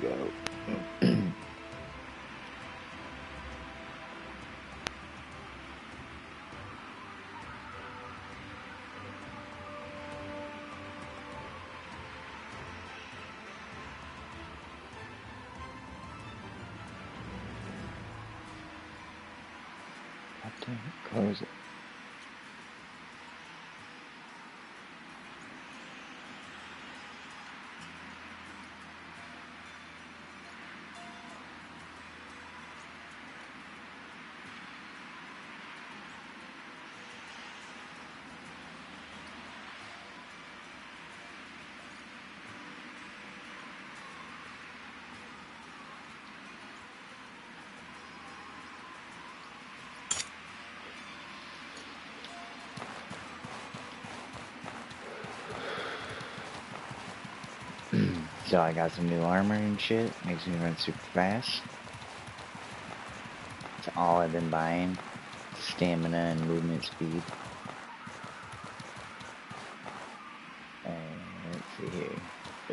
go. Close it. So I got some new armor and shit. Makes me run super fast. That's all I've been buying. Stamina and movement speed. Let's see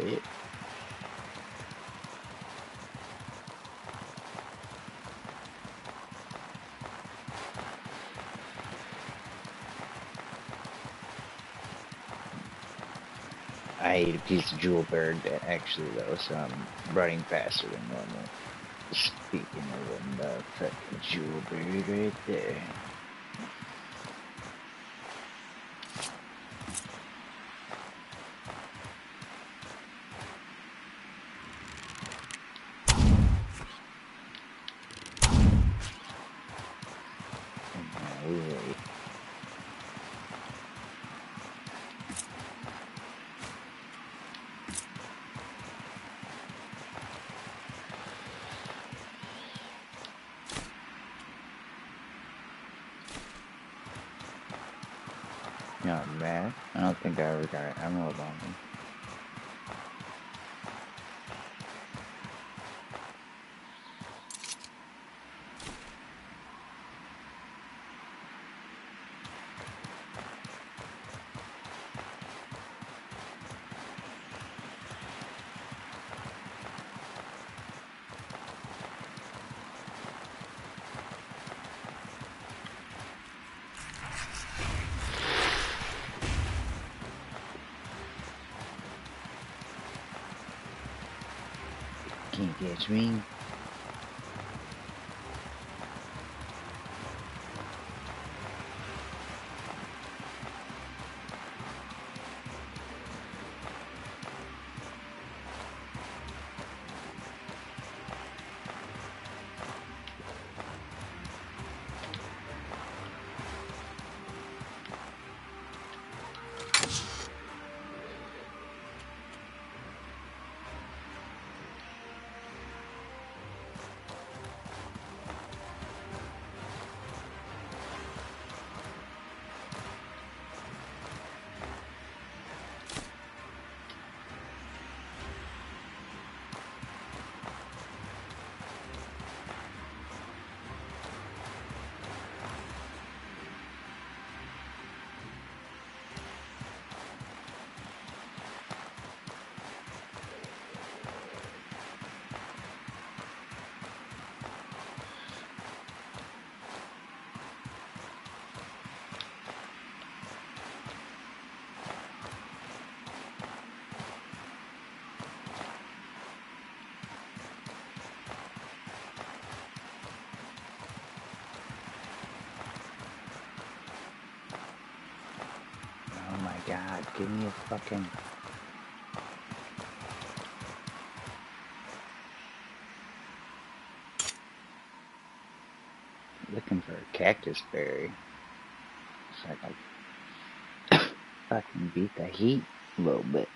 here. I ate a piece of jewel bird actually though, so I'm running faster than normal. Speaking of the fucking jewel bird right there. Not bad. I don't think I ever got emerald on them. Can't catch me. God, give me a fucking... Looking for a cactus berry. So I can fucking beat the heat a little bit.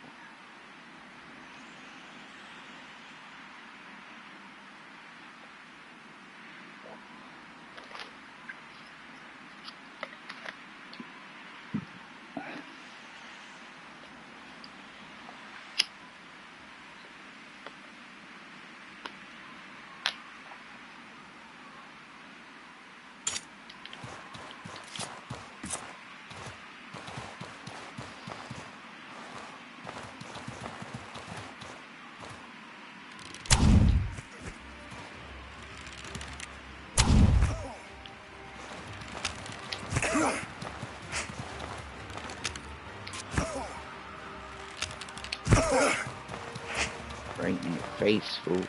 Right in your face, fool.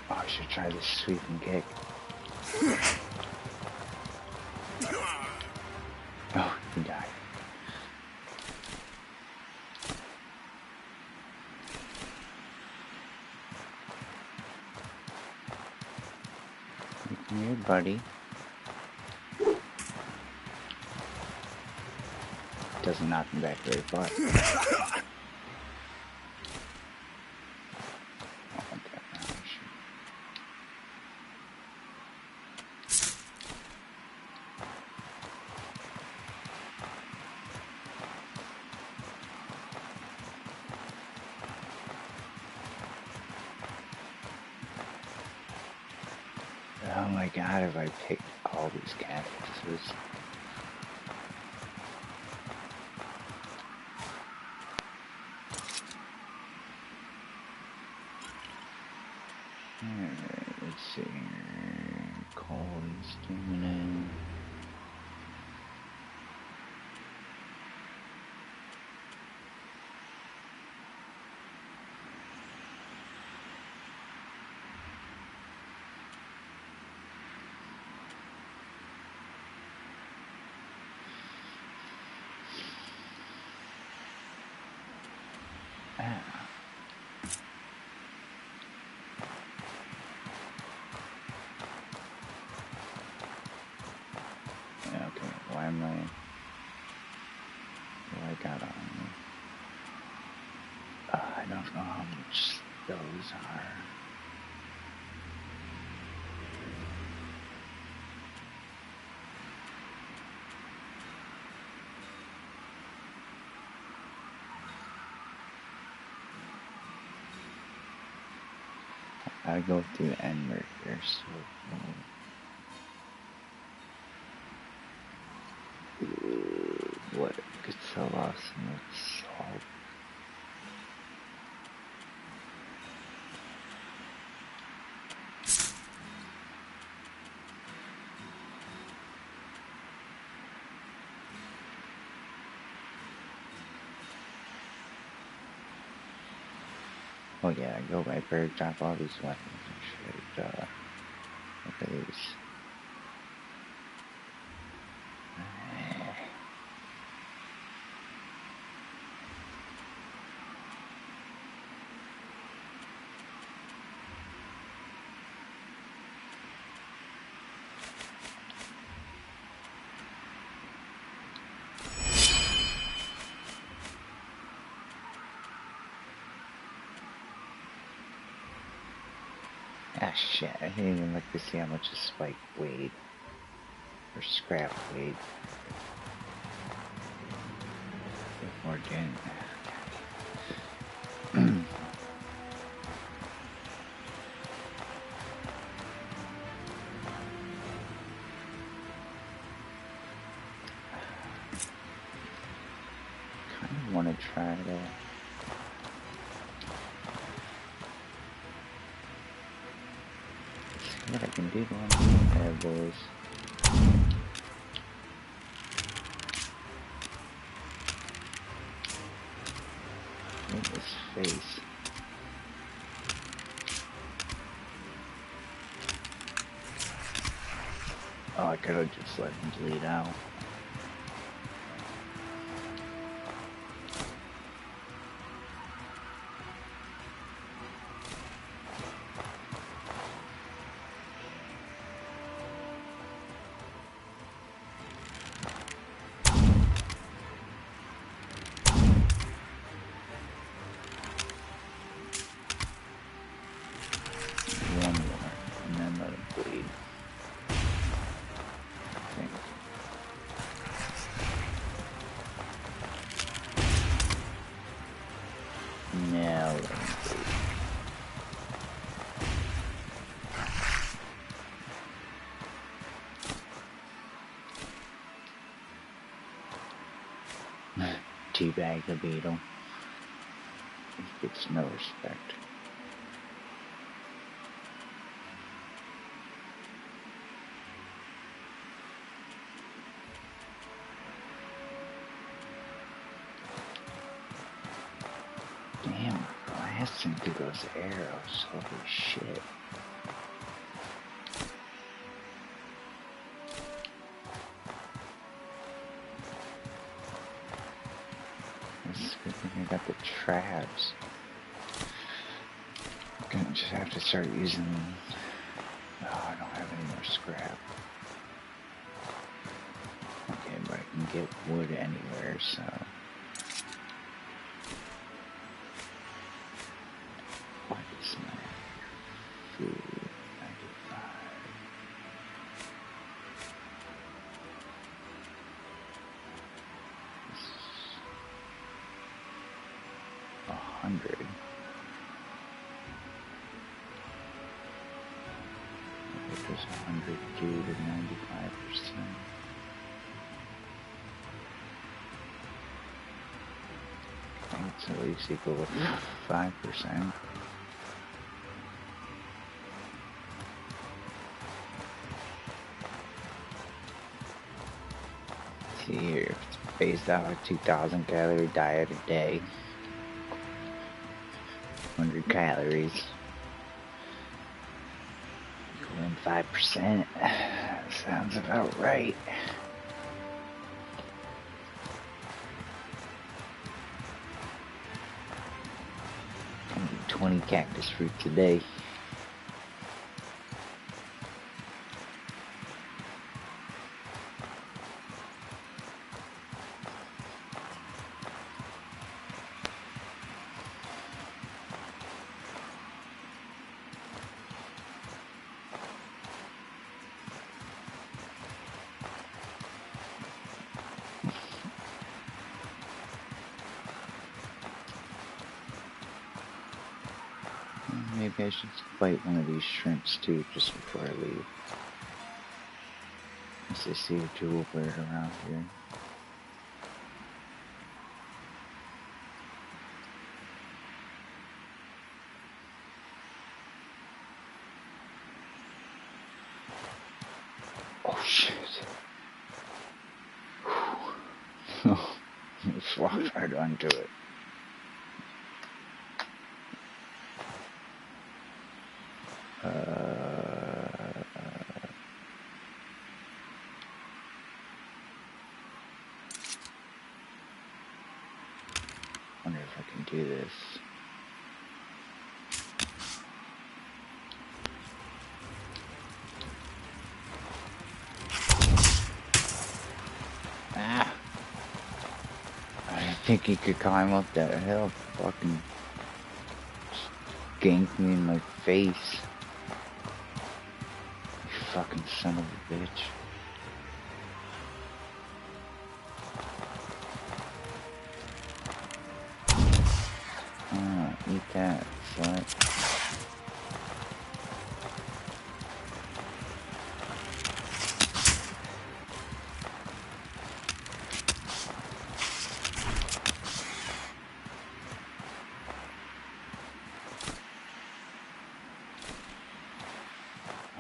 Oh, I should try this sweep and kick. Oh, he died. Come here, buddy. Doesn't knock him back very far. Oh my god, have I picked all these cactuses? Alright, let's see here. Cold and stamina. Okay, why am I... What I got on me? I don't know how much those are. I go through the end marker, so... What could sell off some of salt? Oh yeah, I go by bird, drop all these weapons and shit. Look at these. Ah shit, I didn't even look to see how much a spike weighed. Or scrap weighed. More again. Kinda wanna try to see what I can do to one of these bad boys. Look at his face. Oh, I could have just let him bleed out. One more, and then let him bleed. I think. Now let him bleed. Teabag the beetle. He gets no respect. Damn, blasting through those arrows. Holy shit. This is a good thing I got the traps. I'm gonna just have to start using... Oh, I don't have any more scrap. Okay, but I can get wood anywhere, so... What is my food? 95. This is 100. What does 100 do to 95%? I think it's at least equal to 5%. See here, if it's based off a 2,000 calorie diet a day, 100 calories, equaling 5%. Sounds about right. 20 cactus fruits a day. Maybe I should fight one of these shrimps too, just before I leave. Unless I see a jewel bird around here. Oh shit. Just walked right onto it. Wonder if I can do this. Ah! I didn't think he could climb up that hill. Fucking ganked me in my face. You fucking son of a bitch. Eat that, slut.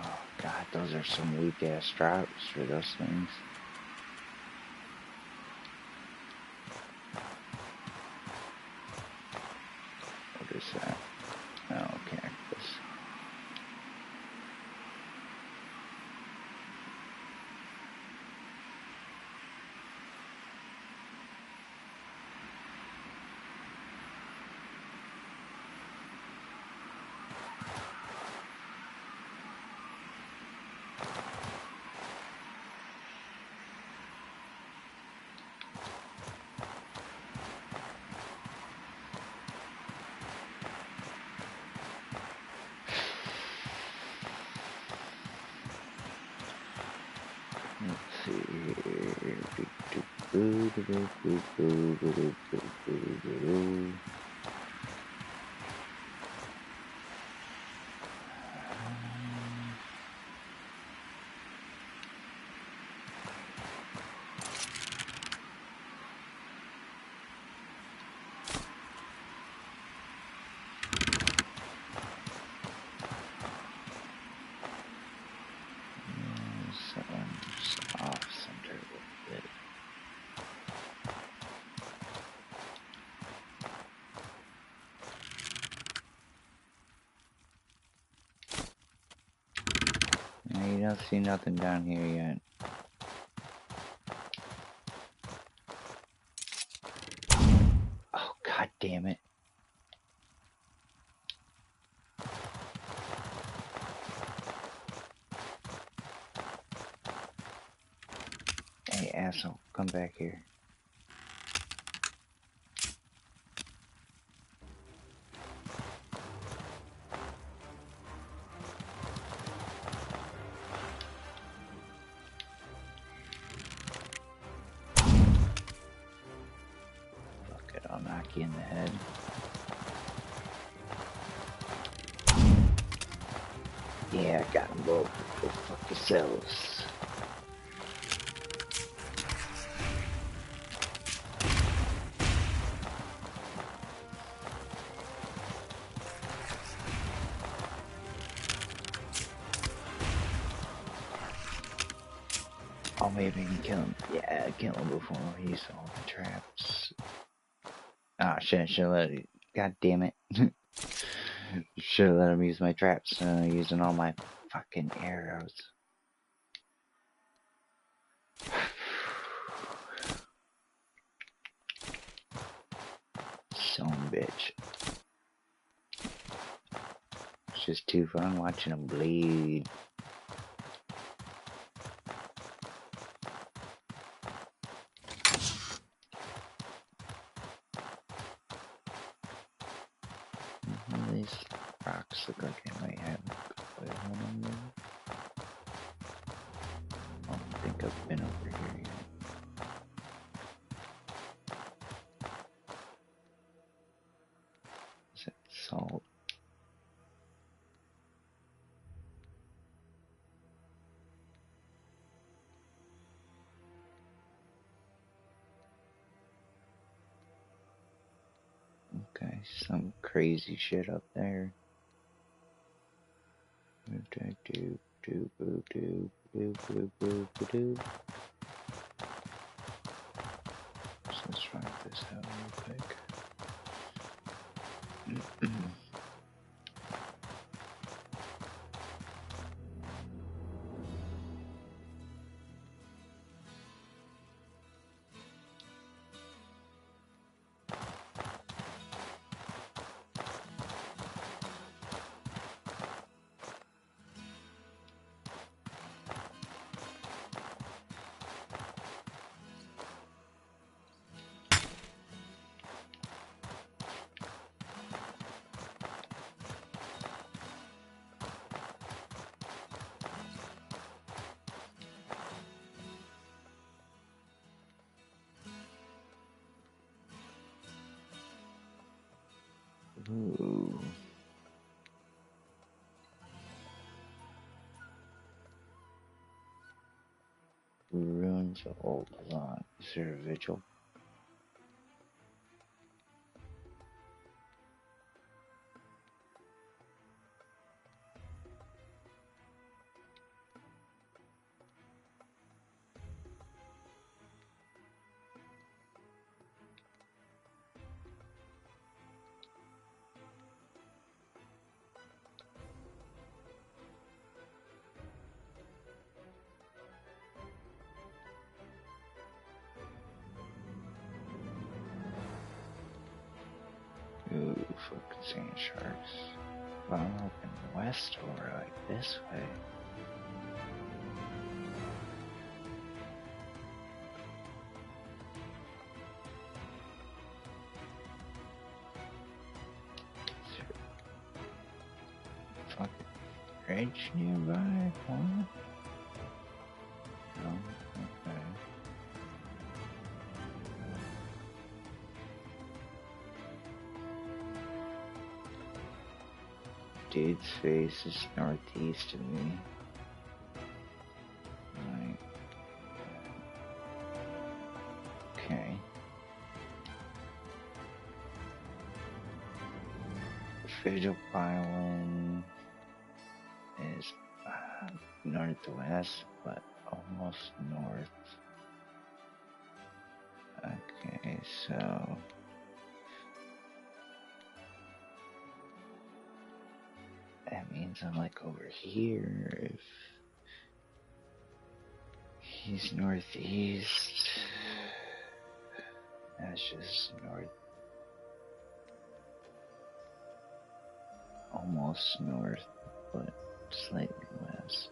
Oh god, those are some weak ass drops for those things. What is that? Oh, cactus. Let's see here. Off center a little bit. don't see nothing down here yet. Oh, god damn it. Hey, asshole, come back here. Fuck it, I'll knock you in the head. Yeah, I got them both. Go fuck yourselves. Oh, maybe I can kill him. Yeah, kill him before he saw the traps. Ah, should've let it. God damn it. Should've let him use my traps, using all my fucking arrows. Son of a bitch. It's just too fun watching him bleed. These rocks look like they might have oil on them. I don't think I've been over here yet. Is that salt? Okay, some crazy shit up there. Do do boo do boo boo boo boo do. So let's try this out real quick. Ooh. Ruins of old lot. Is there a vigil? Ooh, fucking sand sharks. Well, I'm hoping west or like this way. Is there a fucking ridge nearby? What? No, okay. Dude's face is northeast of me. Right. Okay. Vigil Island is northwest, but almost north. Okay, so that means I'm like over here. If He's northeast. That's just north. Almost north, but slightly west.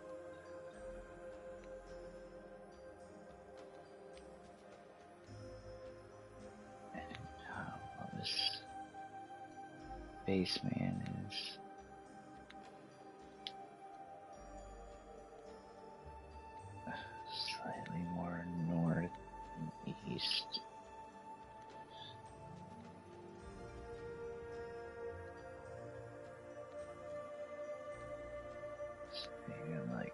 And how this baseman is slightly more north and east. Maybe like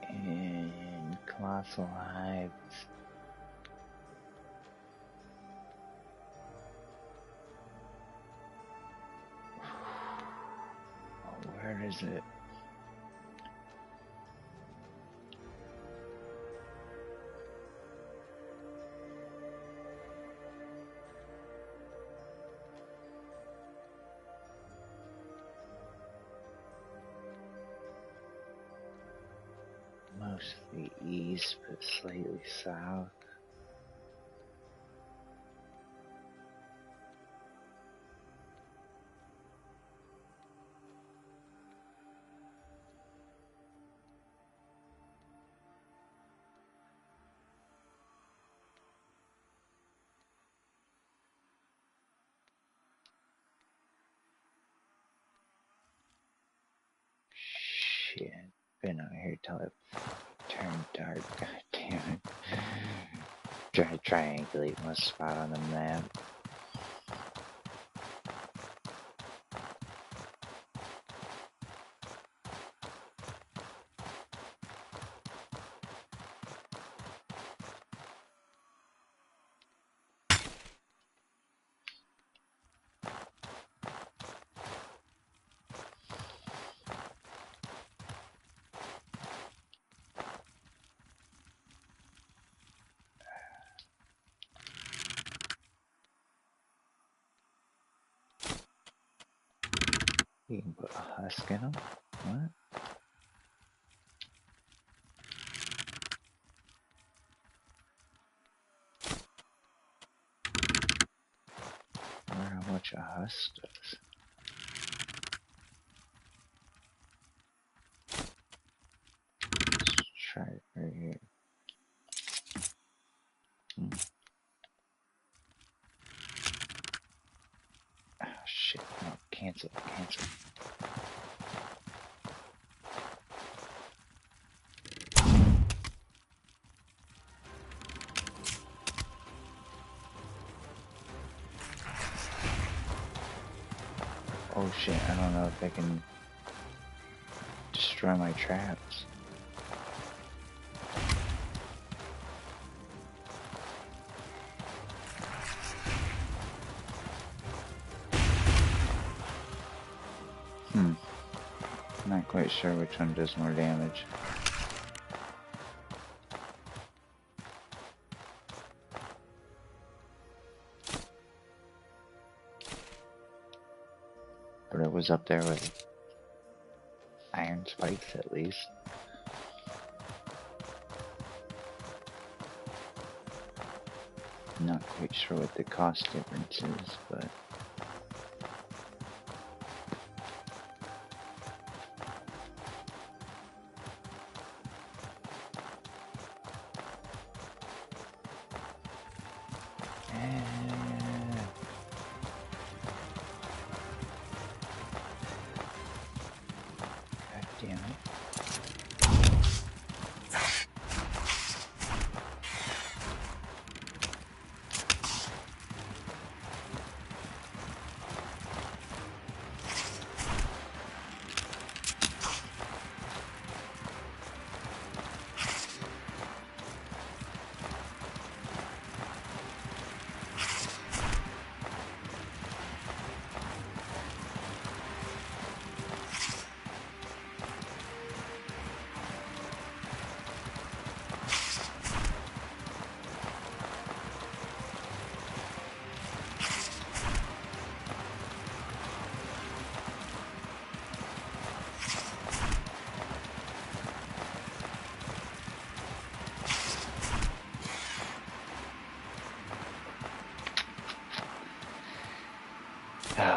in Colossal Hives. Oh, where is it? Mostly east, but slightly south. Shit, been out here till it turned dark. God damn it. Try to triangulate my spot on the map. You can put a husk in them. What? I wonder how much a husk does. Let's try it right here. Oh shit, no, cancel. Oh shit, I don't know if I can destroy my traps. Not quite sure which one does more damage. But it was up there with iron spikes at least. Not quite sure what the cost difference is, but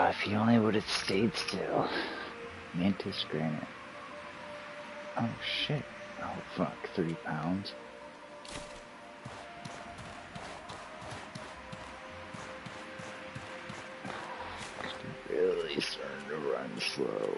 if he only would have stayed still. Mantis granite. Oh shit. Oh fuck, 3 pounds. Really starting to run slow.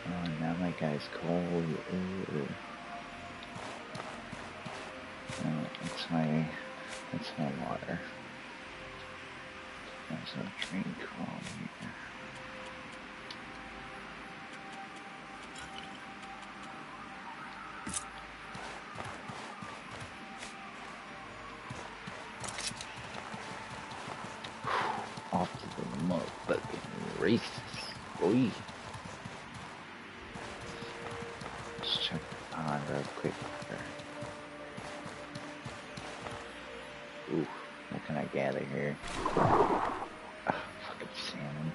Oh, now my guy's cold. Ooh. Oh, that's my water. There's a drink on here. Off to the motherfucking races, boy. Let's check the pond real quick. Ooh, what can I gather here? Oh, fucking salmon.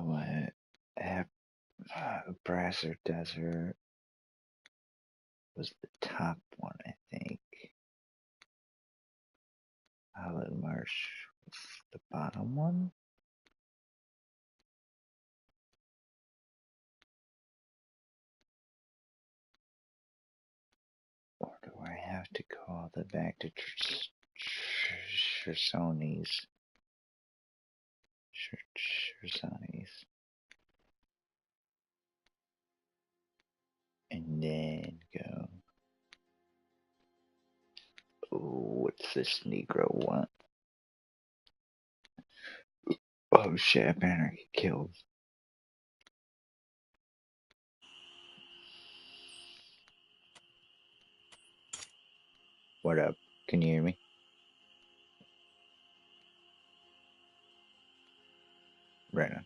What? Brasser Desert was the top one, I think. Hallowed Marsh was the bottom one. Or do I have to go all the way back to Chersoni's? Chersoni's. And then go. Ooh, what's this Negro want? Oh shit, I better get killed. What up? Can you hear me? Right on.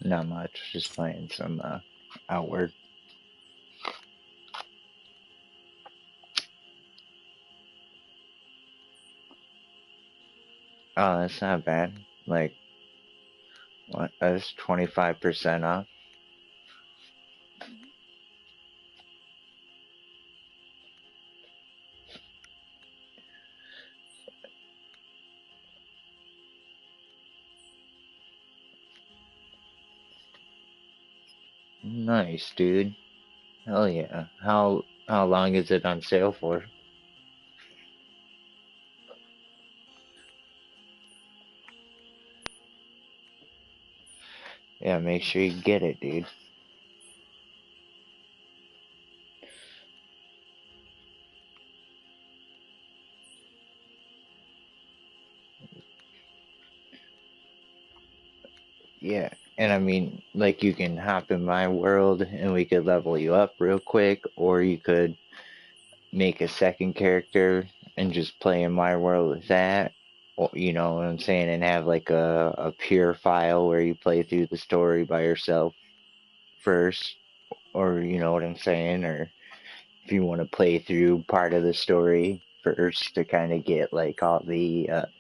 Not much, just playing some Outward. Oh, that's not bad. Like, what? That's 25% off. Nice, dude. Hell yeah. How long is it on sale for? Yeah, make sure you get it, dude. Yeah, and I mean, like, you can hop in my world and we could level you up real quick, or you could make a second character and just play in my world with that. Or, you know what I'm saying? And have like a pure file where you play through the story by yourself first. or you know what I'm saying, or if you want to play through part of the story first to kind of get like all the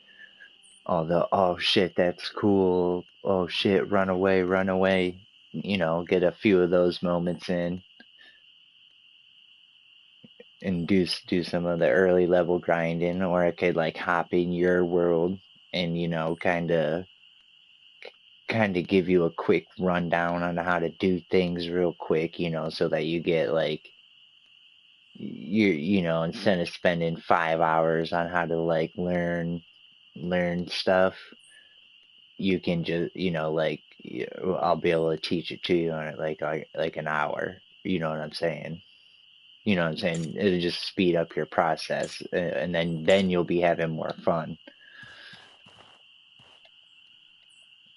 oh shit that's cool, oh shit run away, you know, get a few of those moments in and do some of the early level grinding, or I could like hop in your world and you know kind of give you a quick rundown on how to do things real quick, you know, so that you get like you know, instead of spending 5 hours on how to like learn stuff, you can just you know like I'll be able to teach it to you in like an hour. You know what I'm saying? You know what I'm saying? It'll just speed up your process, and then you'll be having more fun.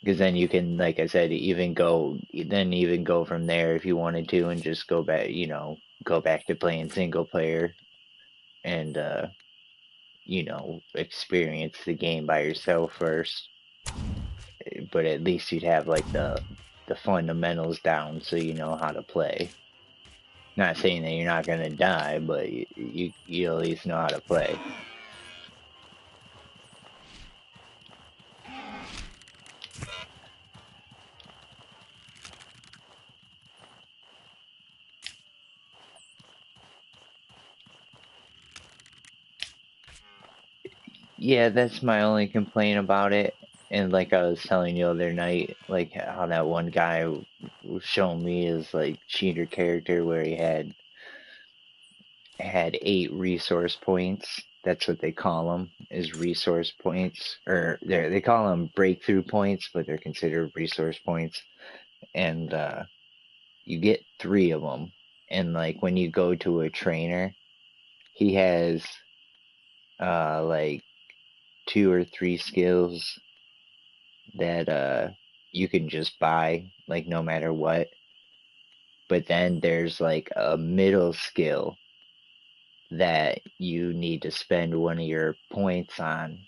Because then you can, like I said, even go from there if you wanted to, and just go back, you know, go back to playing single player, and you know, experience the game by yourself first. But at least you'd have like the fundamentals down, so you know how to play. Not saying that you're not gonna die, but you at least know how to play. Yeah, that's my only complaint about it. And like I was telling you the other night, like how that one guy was showing me his like cheater character where he had 8 resource points. That's what they call them, is resource points, or they call them breakthrough points, but they're considered resource points. And you get 3 of them. And like when you go to a trainer, he has like 2 or 3 skills that you can just buy like no matter what. But then there's like a middle skill that you need to spend one of your points on,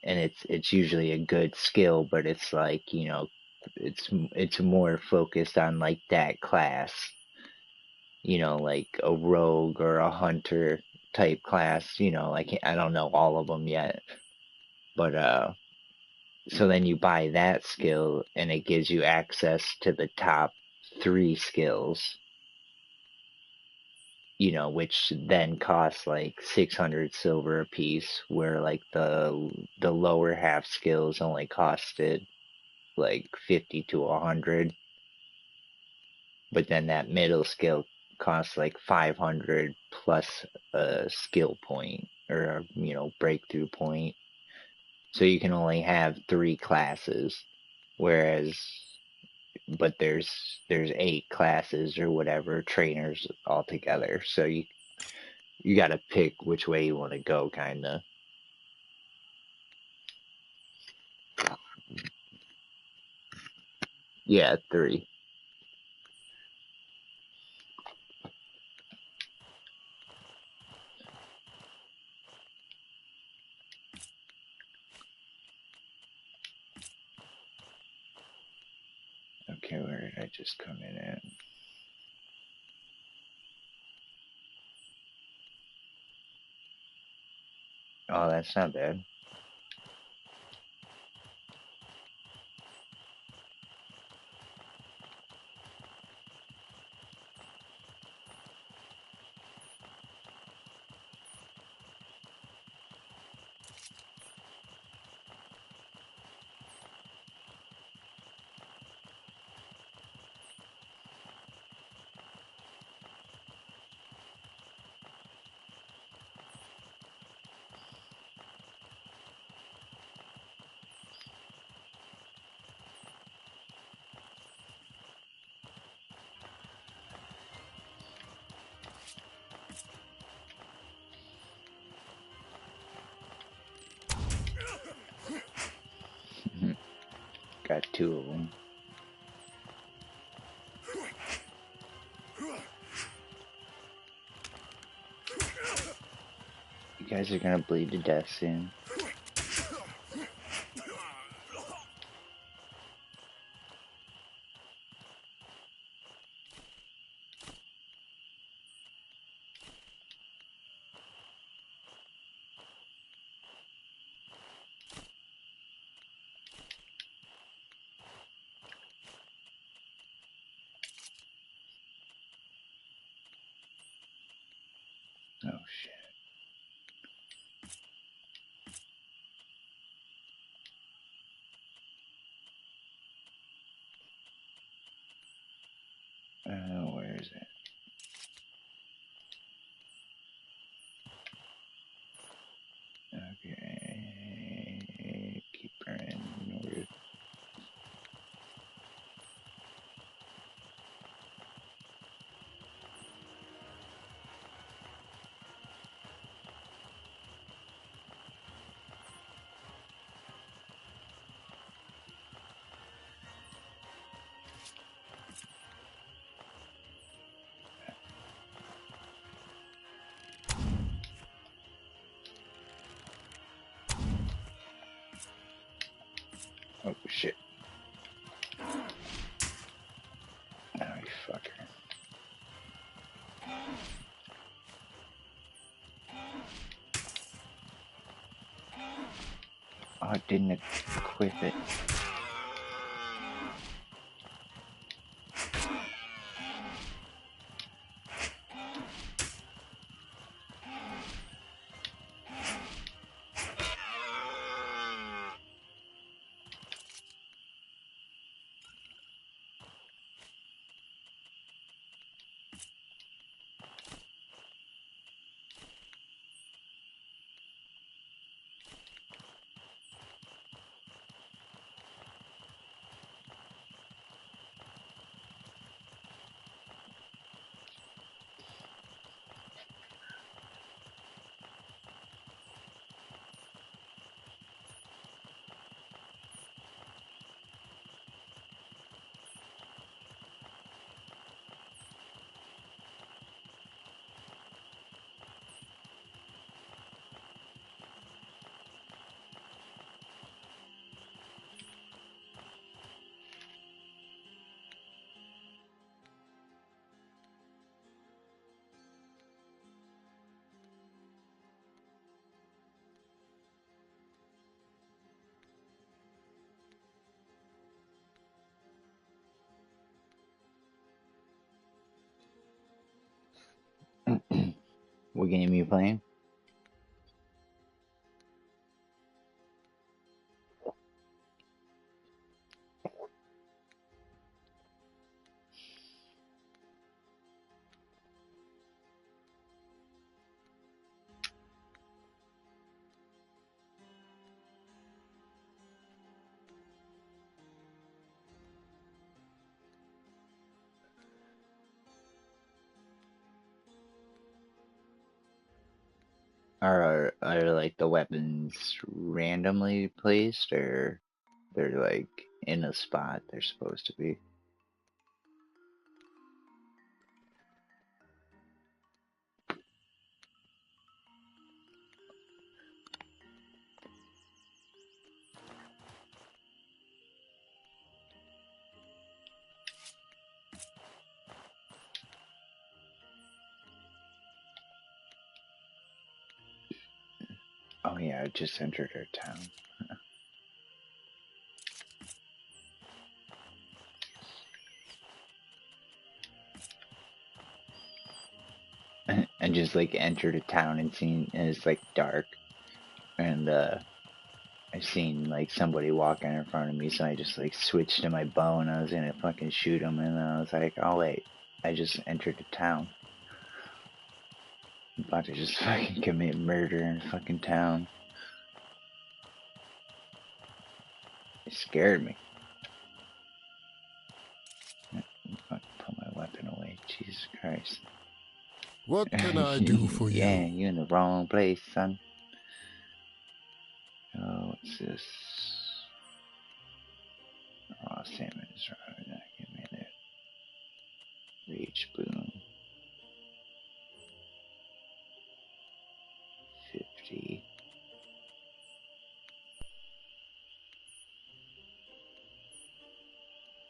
and it's usually a good skill, but it's like, you know, it's more focused on like that class, you know, like a rogue or a hunter type class, you know, like I don't know all of them yet, but so then you buy that skill and it gives you access to the top 3 skills, you know, which then costs like 600 silver a piece, where like the lower half skills only costed like 50 to 100, but then that middle skill costs like 500 plus a skill point, or a, you know, breakthrough point. So you can only have 3 classes, whereas but there's 8 classes or whatever trainers altogether. So you got to pick which way you want to go, kind of. Yeah, 3. Okay, where did I just come in at? Oh, that's not bad. Got 2 of them. You guys are gonna bleed to death soon. shit. Where is it? Okay, keep burning. Oh shit. Oh, you fucker. Oh, I didn't equip it. What game are you playing? Are like the weapons randomly placed, or they're like in a spot they're supposed to be? Oh yeah, I just entered our town. And just like entered a town and it's like dark, and I've seen like somebody walking in front of me, so I just like switched to my bow and I was gonna fucking shoot him, and then I was like, oh wait, I just entered a town. I'm about to just fucking commit murder in a fucking town. It scared me. Fucking put my weapon away, Jesus Christ. What can I do for you? Yeah, you're in the wrong place, son. Oh, what's this? Raw salmon is right. Give me that. Reach boom. 50.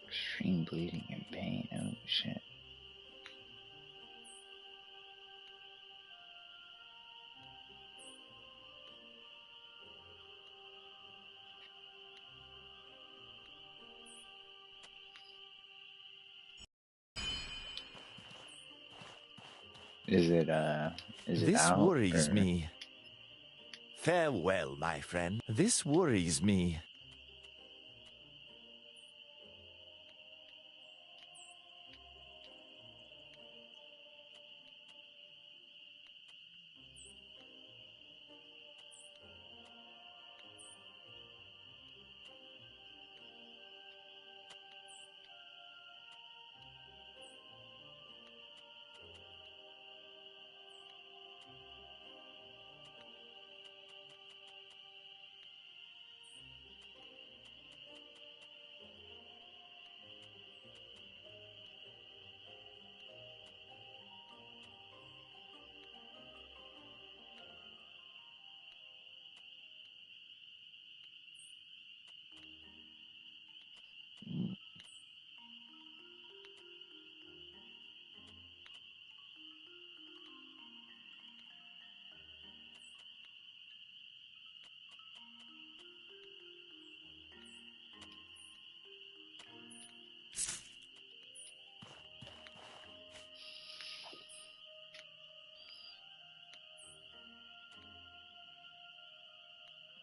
Extreme bleeding and pain. Oh shit. Is it This out? worries Or... me. Farewell, my friend. This worries me.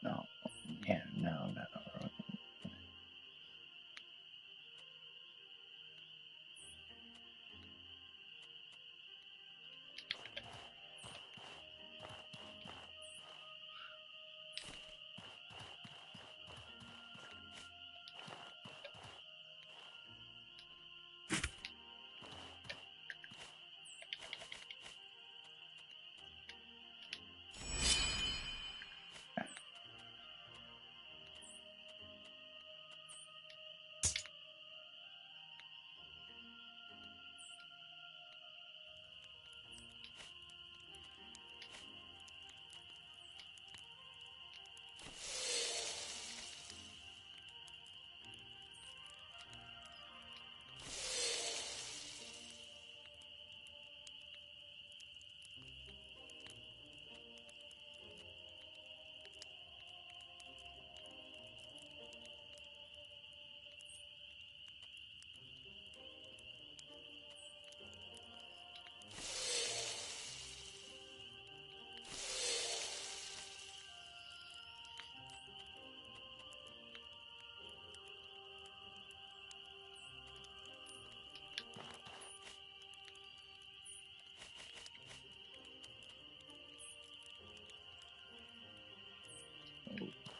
No. Yeah, no.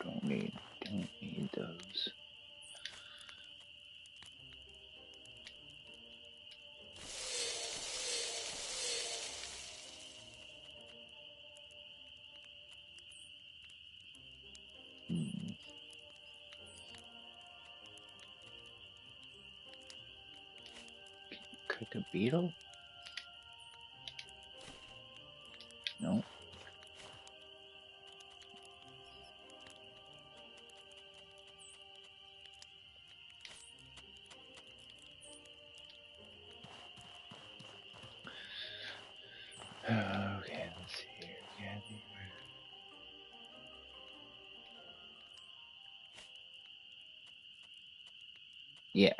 Don't need those. Cook a beetle? No. Okay, let's see here. Yeah.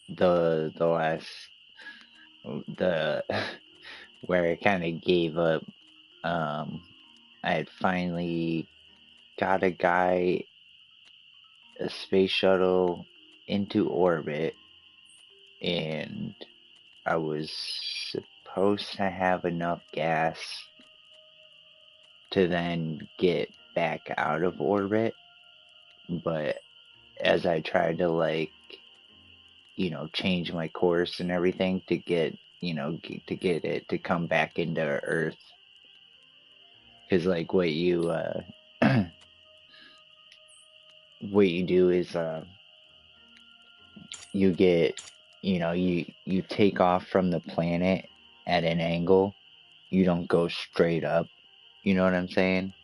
The last where I kind of gave up. I had finally got a space shuttle into orbit, and I was supposed to have enough gas to then get back out of orbit, but as I tried to change my course and everything to get it to come back into Earth, because like what you what you do is you get you take off from the planet at an angle. You don't go straight up. You know what I'm saying?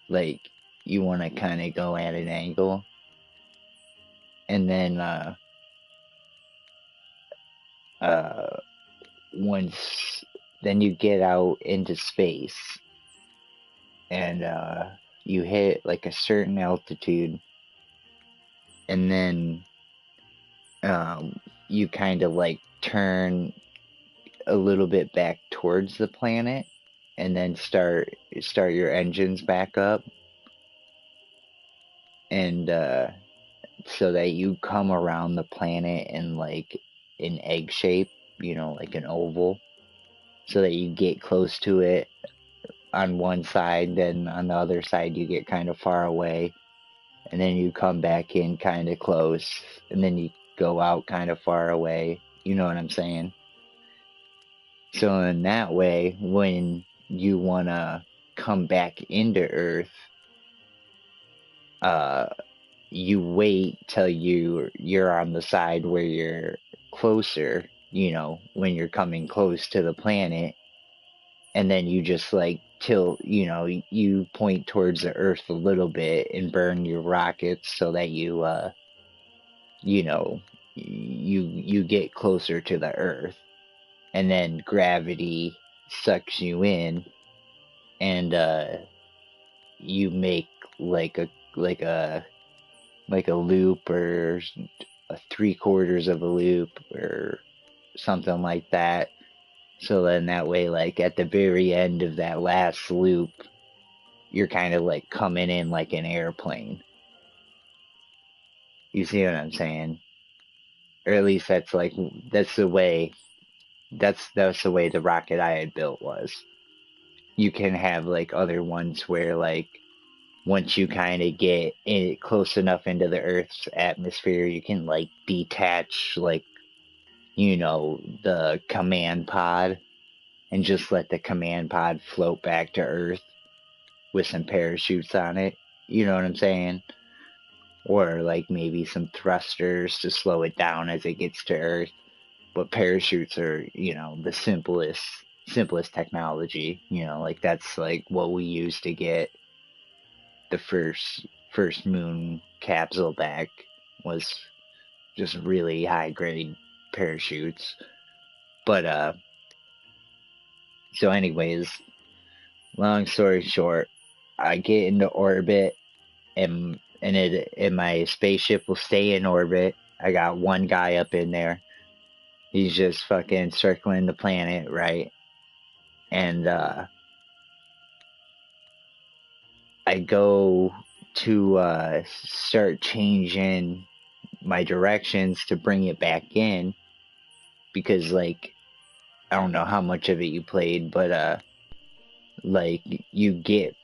Like you want to kind of go at an angle, and then once then you get out into space, and you hit like a certain altitude, and then you kind of like turn a little bit back towards the planet, and then start your engines back up, and so that you come around the planet in like an egg shape, like an oval, so that you get close to it on one side, then on the other side you get kind of far away, and then you come back in kind of close, and then you go out kind of far away. You know what I'm saying? So in that way, when you want to come back into Earth, you wait till you're on the side where you're closer, when you're coming close to the planet, and then you just like tilt, you point towards the Earth a little bit and burn your rockets so that you get closer to the Earth, and then gravity sucks you in, and you make like a loop, or a 3/4 of a loop or something like that. So then that way, like at the very end of that last loop, you're kind of like coming in like an airplane. You see what I'm saying? Or at least that's the way the rocket I had built was. You can have like other ones where like once you kind of get close enough into the Earth's atmosphere, you can like detach like the command pod and just let the command pod float back to Earth with some parachutes on it. You know what I'm saying? Or like maybe some thrusters to slow it down as it gets to Earth. But parachutes are, the simplest technology. Like that's like what we use to get the first moon capsule back, was just really high grade parachutes. But so anyways, long story short, I get into orbit, and my spaceship will stay in orbit. I got one guy up in there. He's just fucking circling the planet, right? And I go to start changing my directions to bring it back in, because like I don't know how much of it you played, but like you get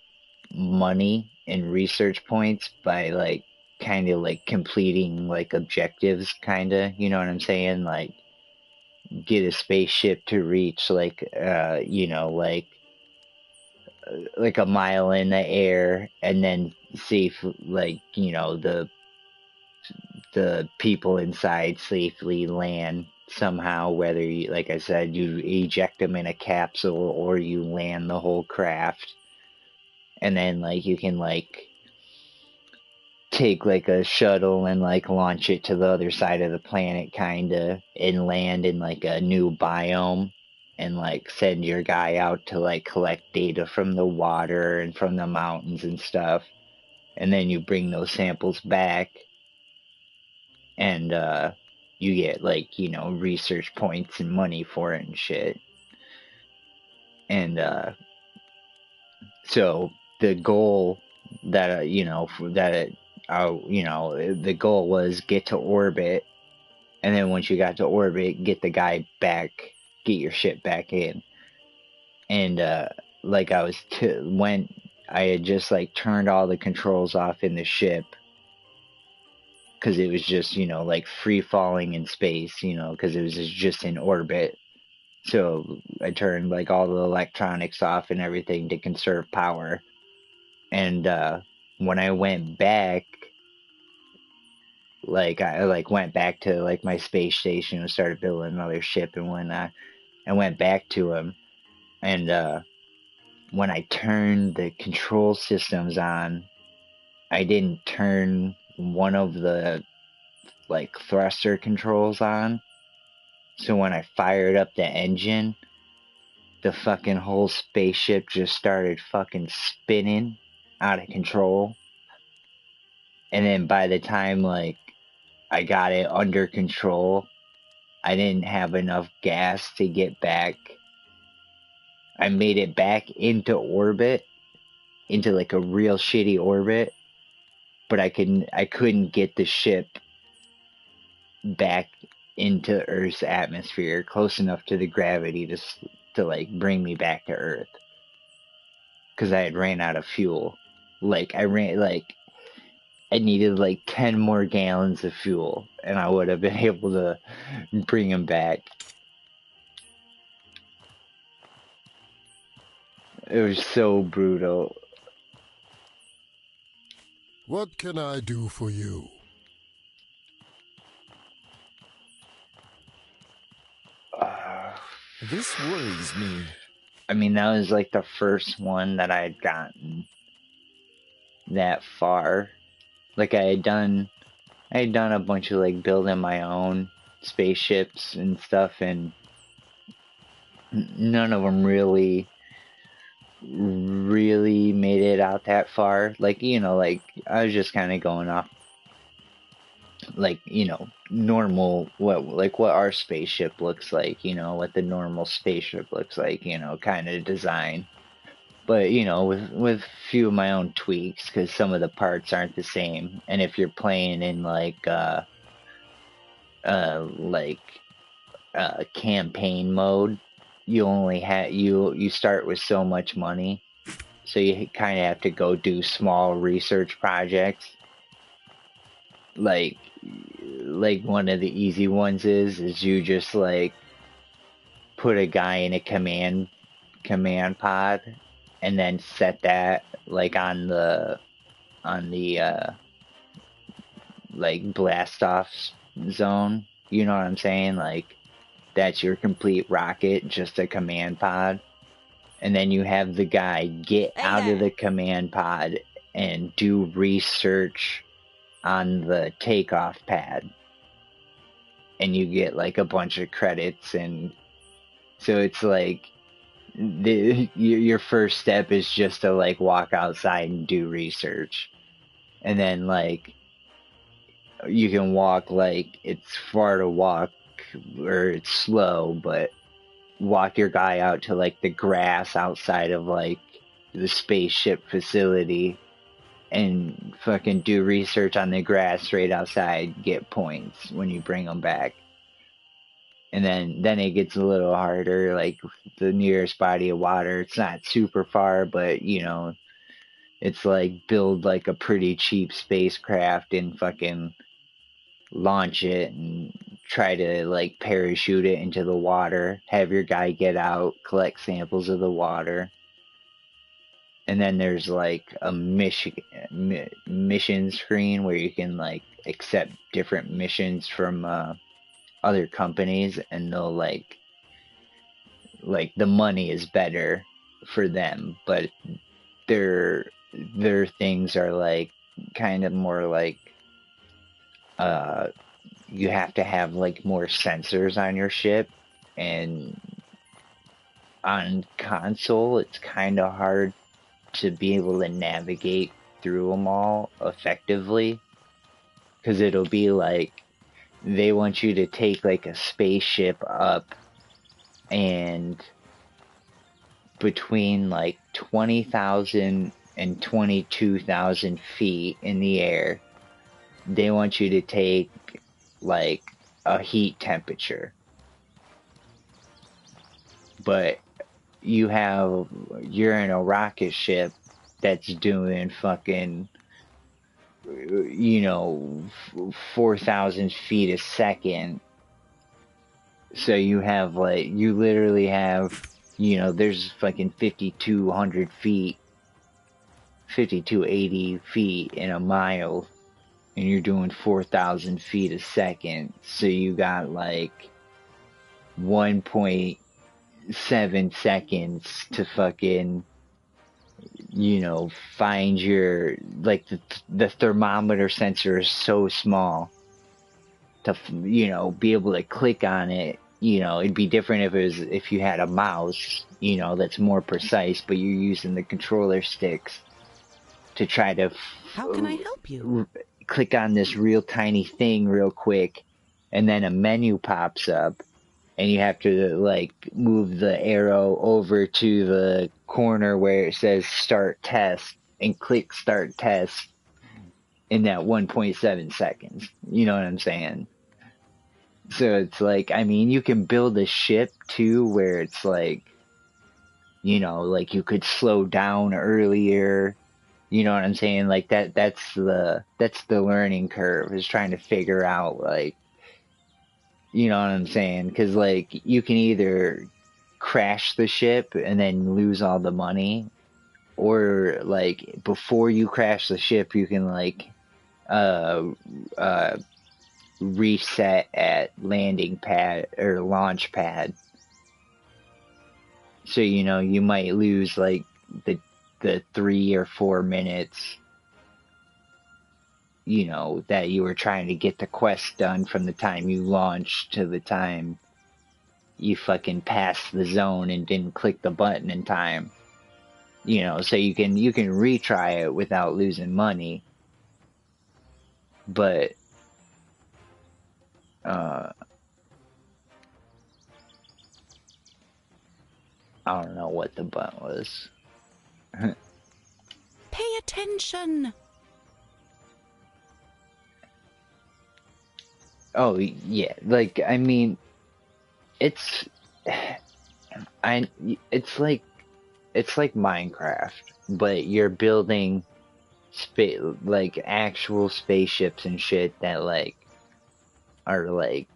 money and research points by like kind of like completing like objectives, kind of, you know what I'm saying? Like get a spaceship to reach like like a mile in the air, and then see if like the people inside safely land somehow, whether you, like I said, you eject them in a capsule or you land the whole craft. And then like you can like take like a shuttle and like launch it to the other side of the planet, kinda, and land in like a new biome, and like send your guy out to like collect data from the water and from the mountains and stuff. And then you bring those samples back, and you get like research points and money for it and shit. And so the goal that the goal was get to orbit, and then once you got to orbit, get the guy back, get your ship back in. And like when I had just like turned all the controls off in the ship, because it was just like free falling in space, because it was just in orbit. So I turned like all the electronics off and everything to conserve power. And when I went back, like I went back to like my space station and started building another ship, and when I went back to him, and when I turned the control systems on, I didn't turn one of the like thruster controls on. So when I fired up the engine, the fucking whole spaceship just started fucking spinning out of control. And then by the time like I got it under control, I didn't have enough gas to get back. I made it back into orbit, into like a real shitty orbit, but I couldn't get the ship back into Earth's atmosphere close enough to the gravity to like bring me back to Earth, because I had ran out of fuel. Like I needed like 10 more gallons of fuel, and I would have been able to bring him back. It was so brutal. What can I do for you? This worries me. I mean, that was like the first one that I had gotten that far. Like I had done a bunch of like building my own spaceships and stuff, and none of them really made it out that far. Like, you know, like I was just kind of going off like, you know, normal, what our spaceship looks like, you know, what the normal spaceship looks like, you know, kind of design. But, you know, with few of my own tweaks, because some of the parts aren't the same. And if you're playing in like campaign mode, you only have you start with so much money, so you kind of have to go do small research projects. Like one of the easy ones is you just like put a guy in a command pod, and then set that like on the like blast off zone. You know what I'm saying? Like that's your complete rocket, just a command pod. And then you have the guy get out of the command pod and do research on the takeoff pad. And you get like a bunch of credits, and so it's like your first step is just to like walk outside and do research. And then like you can walk, like it's far to walk or it's slow, but walk your guy out to like the grass outside of like the spaceship facility and fucking do research on the grass right outside, get points when you bring them back. And then it gets a little harder, like the nearest body of water, it's not super far, but you know, it's like build like a pretty cheap spacecraft and fucking launch it and try to like parachute it into the water, have your guy get out, collect samples of the water. And then there's like a mission screen where you can like accept different missions from other companies, and they'll like the money is better for them, but their things are like kind of more like you have to have like more sensors on your ship, and on console it's kind of hard to be able to navigate through them all effectively, because it'll be like they want you to take like a spaceship up, and between like 20,000 and 22,000 feet in the air, they want you to take like a heat temperature. But you're in a rocket ship that's doing fucking, you know, 4,000 feet a second. So you literally have, you know, there's fucking 5,200 feet, 5,280 feet in a mile, and you're doing 4,000 feet a second. So you got like 1.7 seconds to fucking, you know, find your, like the thermometer sensor is so small to, you know, be able to click on it. You know, it'd be different if you had a mouse, you know, that's more precise, but you're using the controller sticks to try to How can I help you? click on this real tiny thing real quick, and then a menu pops up, and you have to like move the arrow over to the corner where it says start test and click start test in that 1.7 seconds. You know what I'm saying? So it's like, I mean, you can build a ship too where it's like, you know, like you could slow down earlier. You know what I'm saying? Like that's the learning curve, is trying to figure out, like, you know what I'm saying? Because like you can either crash the ship and then lose all the money, or like before you crash the ship, you can like uh uh reset at landing pad or launch pad. So, you know, you might lose like the 3 or 4 minutes, you know, that you were trying to get the quest done from the time you launched to the time you fucking passed the zone and didn't click the button in time. You know, so you can retry it without losing money. But I don't know what the button was. Pay attention. Oh yeah, like, I mean, it's it's like Minecraft, but you're building like actual spaceships and shit that like are like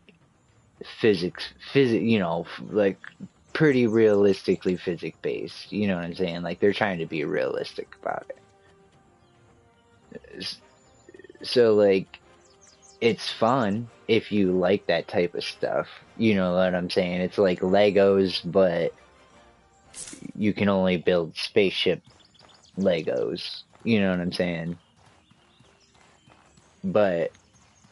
you know, like pretty realistically physics based. You know what I'm saying? Like they're trying to be realistic about it. So like, it's fun if you like that type of stuff. You know what I'm saying? It's like Legos, but you can only build spaceship Legos. You know what I'm saying? But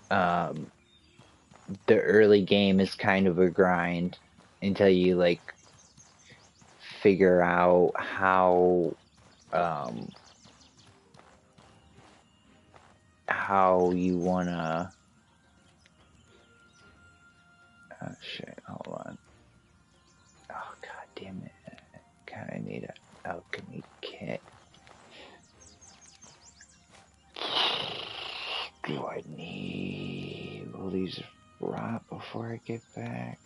the early game is kind of a grind until you like figure out how you wanna. Oh shit! Hold on. Oh god damn it! God, I need an alchemy kit. Do I need? Will these rot before I get back?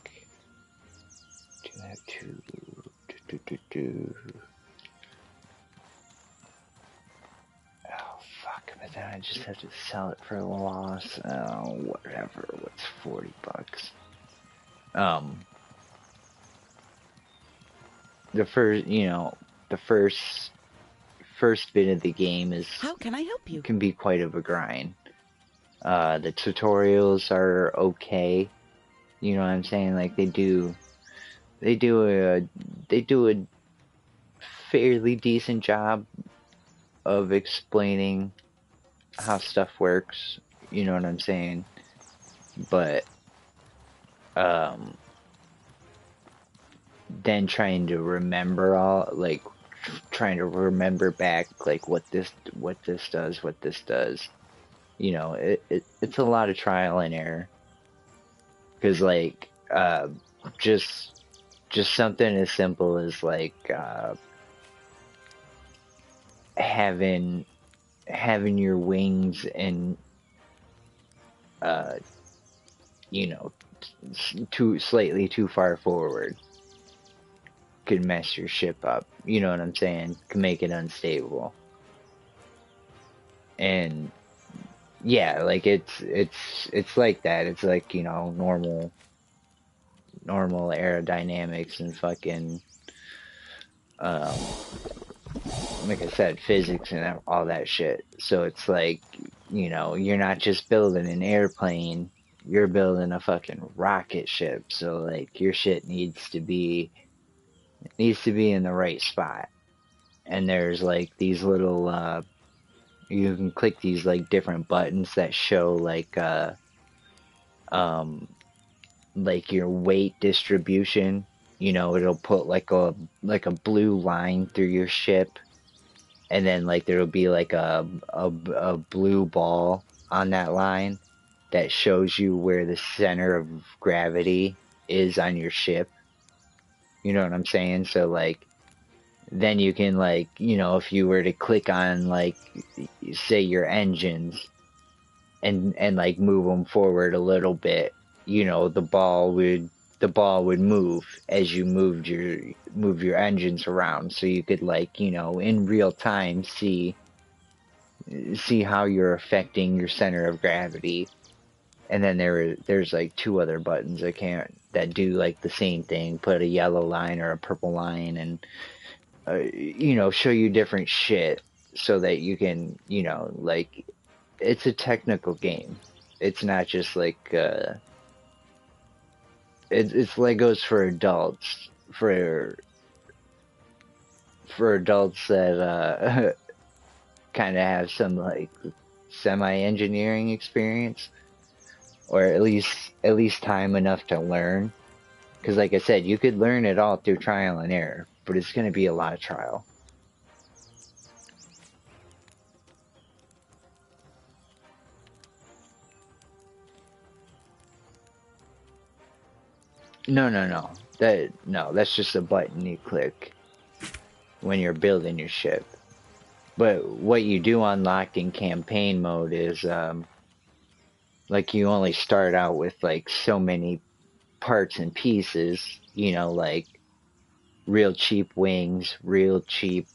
Do I have to? Oh fuck! But then I just have to sell it for a loss. Oh, whatever. What's $40? The first, you know, the first bit of the game is, How can I help you? can be quite of a grind. The tutorials are okay. You know what I'm saying? Like they do a fairly decent job of explaining how stuff works. You know what I'm saying? But then trying to remember trying to remember back like what this does. You know, it's a lot of trial and error. Because like just something as simple as like having your wings and you know, slightly too far forward could mess your ship up. You know what I'm saying? Could make it unstable. And yeah, like it's like that. It's like, you know, normal aerodynamics and fucking like I said, physics and all that shit. So it's like, you know, you're not just building an airplane, you're building a fucking rocket ship. So like your shit needs to be in the right spot. And there's like these little you can click these like different buttons that show like your weight distribution. You know, it'll put like a blue line through your ship, and then like there'll be like a blue ball on that line that shows you where the center of gravity is on your ship. You know what I'm saying? So like, then you can like, you know, if you were to click on like, say your engines and like move them forward a little bit, you know, the ball would move as you move your engines around, so you could like, you know, in real time see how you're affecting your center of gravity. And then there's like two other buttons that do like the same thing, put a yellow line or a purple line, and you know, show you different shit so that you can, you know, like, it's a technical game. It's not just like it's Legos for adults, for adults that kind of have some like semi-engineering experience, or at least time enough to learn. Because like I said, you could learn it all through trial and error, but it's going to be a lot of trial. No. That's just a button you click when you're building your ship. But what you do unlock in campaign mode is, like, you only start out with like so many parts and pieces, you know, like real cheap wings, real cheap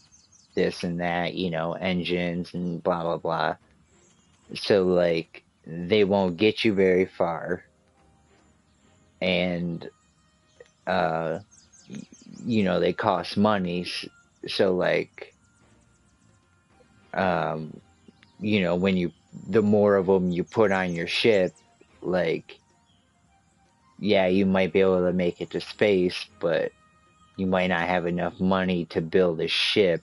this and that, you know, engines and blah blah blah. So like, they won't get you very far, and you know, they cost money. So like, you know, the more of them you put on your ship, like, yeah, you might be able to make it to space, but you might not have enough money to build a ship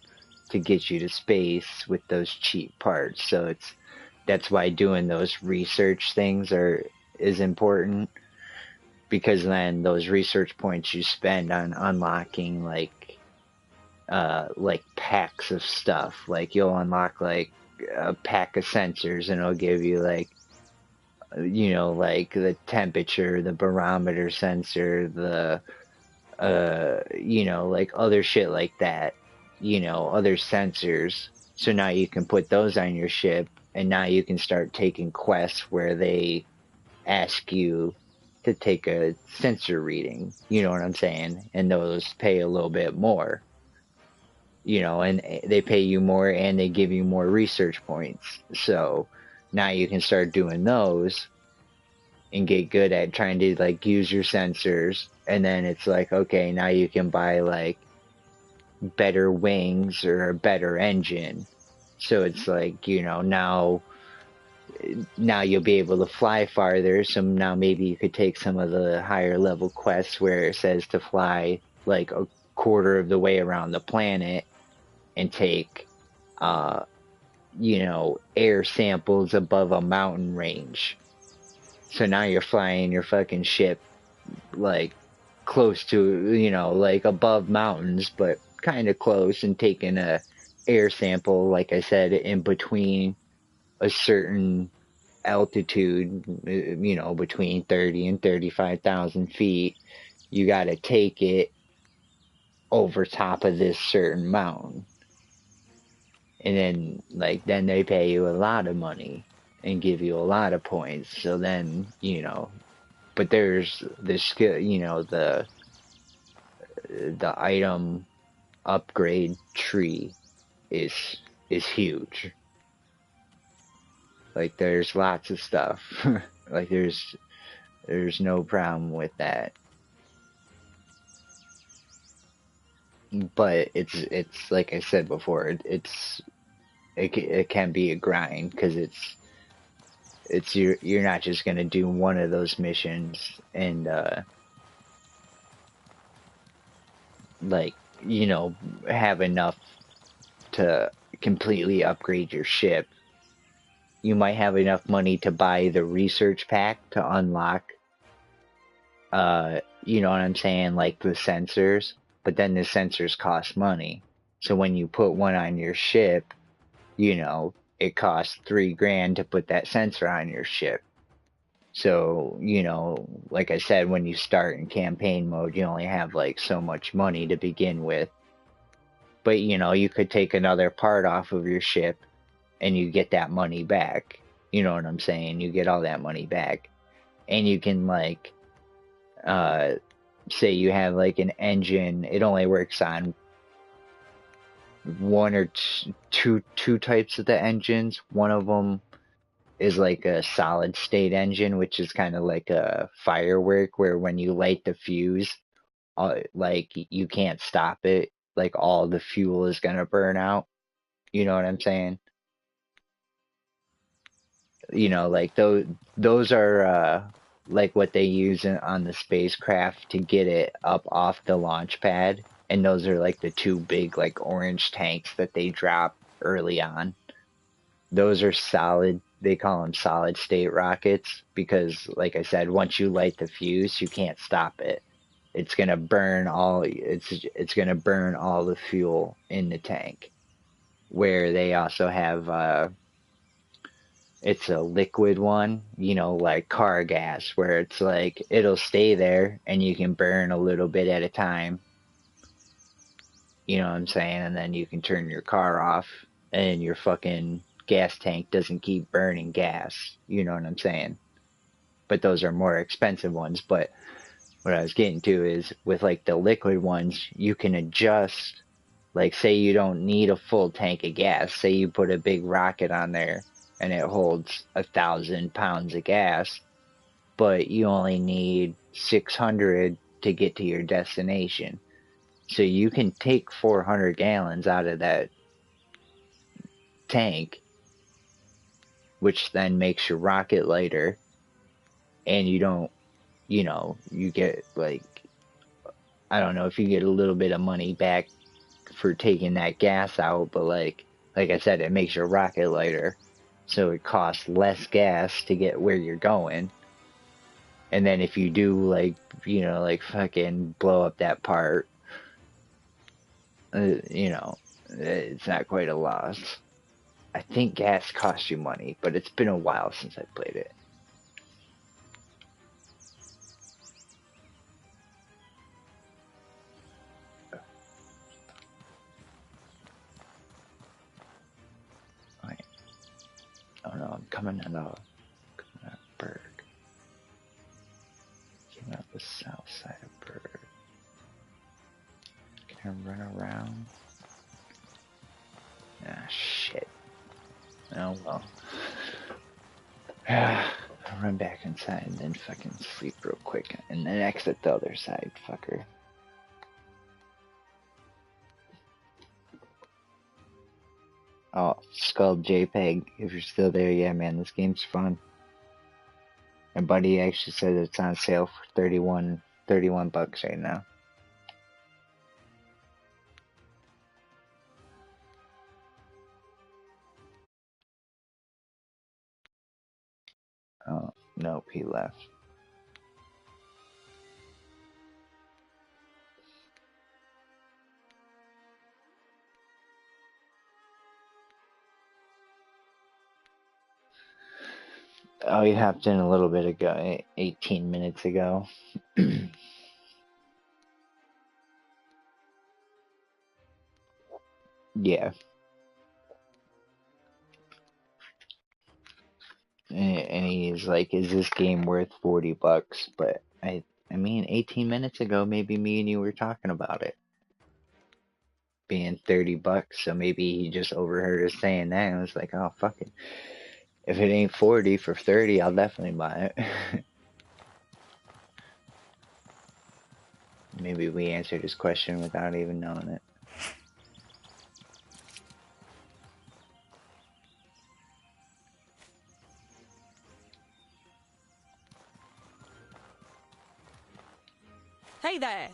to get you to space with those cheap parts. So that's why doing those research things is important, because then those research points you spend on unlocking like packs of stuff. Like, you'll unlock like a pack of sensors, and it'll give you like, you know, like the temperature, the barometer sensor, the you know, like other shit like that, you know, other sensors. So now you can put those on your ship, and now you can start taking quests where they ask you to take a sensor reading, you know what I'm saying? And those pay a little bit more, you know, and they pay you more and they give you more research points. So now you can start doing those and get good at trying to like use your sensors. And then it's like, okay, now you can buy like better wings or a better engine. So it's like, you know, now you'll be able to fly farther. So now maybe you could take some of the higher level quests where it says to fly like a quarter of the way around the planet and take, you know, air samples above a mountain range. So now you're flying your fucking ship like close to, you know, like above mountains, but kind of close, and taking a air sample, like I said, in between a certain altitude, you know, between 30 and 35,000 feet. You got to take it over top of this certain mountain. And then, like, then they pay you a lot of money and give you a lot of points. So then, you know, but there's the skill, you know, the item upgrade tree is huge. Like, there's lots of stuff. Like, there's no problem with that. But it's like I said before, it can be a grind, because you're not just gonna do one of those missions and like, you know, have enough to completely upgrade your ship. You might have enough money to buy the research pack to unlock, you know what I'm saying, like the sensors, but then the sensors cost money. So when you put one on your ship, you know, it costs $3,000 to put that sensor on your ship. So, you know, like I said, when you start in campaign mode, you only have like so much money to begin with. But, you know, you could take another part off of your ship and you get that money back. You know what I'm saying? You get all that money back. And you can like say you have like an engine, it only works on one or two types of the engines. One of them is like a solid state engine, which is kind of like a firework where when you light the fuse, like you can't stop it. Like all the fuel is gonna burn out. You know what I'm saying? You know, like those are like what they use on the spacecraft to get it up off the launch pad, and those are like the two big like orange tanks that they drop early on. Those are solid. They call them solid state rockets because, like I said, once you light the fuse, you can't stop it. It's gonna burn all. It's gonna burn all the fuel in the tank. Where they also have it's a liquid one, you know, like car gas, where it's like it'll stay there and you can burn a little bit at a time. You know what I'm saying? And then you can turn your car off and your fucking gas tank doesn't keep burning gas. You know what I'm saying? But those are more expensive ones. But what I was getting to is with like the liquid ones, you can adjust. Like, say you don't need a full tank of gas. Say you put a big rocket on there and it holds 1,000 pounds of gas, but you only need 600 to get to your destination. So you can take 400 gallons out of that tank, which then makes your rocket lighter, and you don't, you know, you get like, I don't know if you get a little bit of money back for taking that gas out, but like I said, it makes your rocket lighter, so it costs less gas to get where you're going. And then if you do like, you know, like fucking blow up that part, you know, it's not quite a loss. I think gas costs you money, but it's been a while since I played it. Right. Oh no, I'm coming on a Berg. Coming up the south side of Berg. Can I run around? Ah, shit. Oh well. I'll run back inside and then fucking sleep real quick and then exit the other side, fucker. Oh, Skull JPEG, if you're still there, yeah man, this game's fun. My buddy actually said it's on sale for 31 bucks right now. Oh, nope, he left. Oh, he hopped in a little bit ago, 18 minutes ago. Yeah. And he's like, is this game worth 40 bucks? But I mean, 18 minutes ago, maybe me and you were talking about it being 30 bucks. So maybe he just overheard us saying that and was like, oh, fuck it. If it ain't 40 for 30, I'll definitely buy it. Maybe we answered his question without even knowing it. Hey there.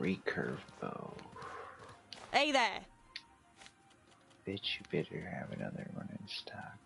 Recurve bow. Hey there. Bitch, you better have another one in stock.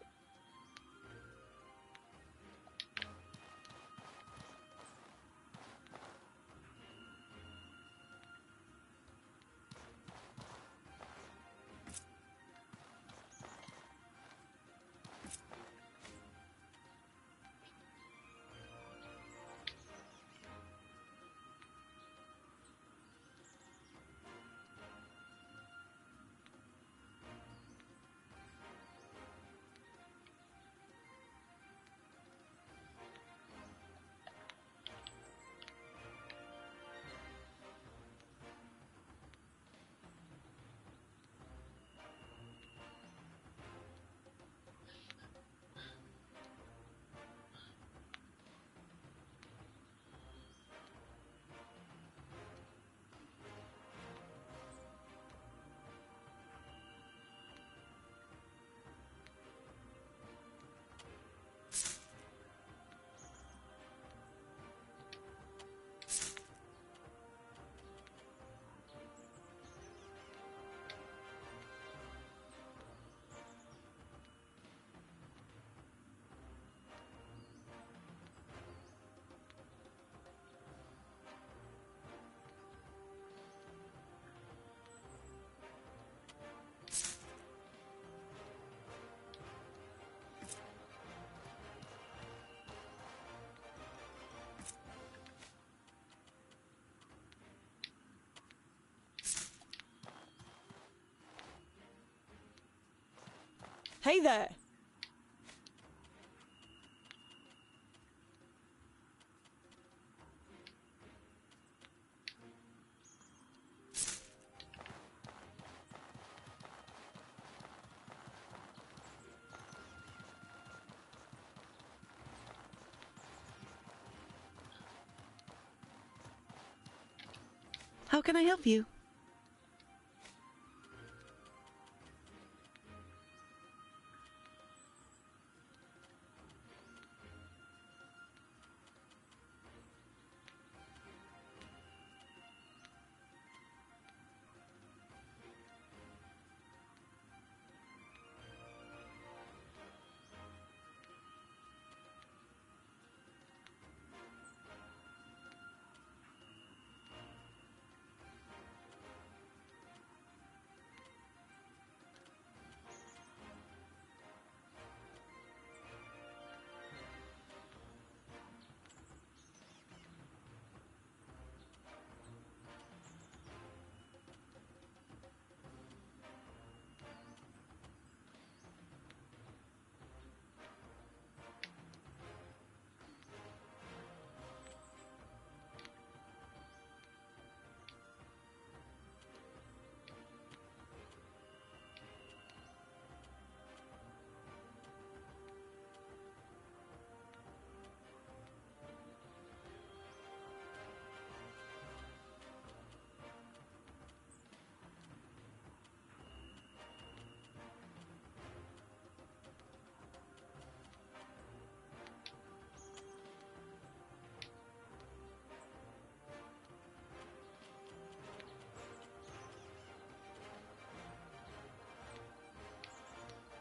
Hey there. How can I help you?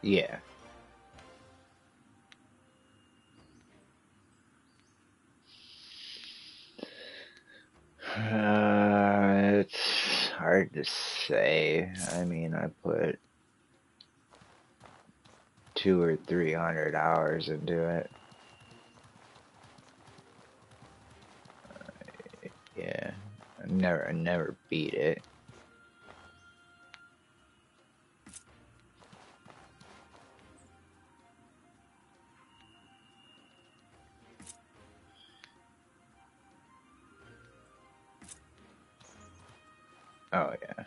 Yeah. It's hard to say. I mean, I put 200 or 300 hours into it. Yeah, I never beat it. Oh yeah.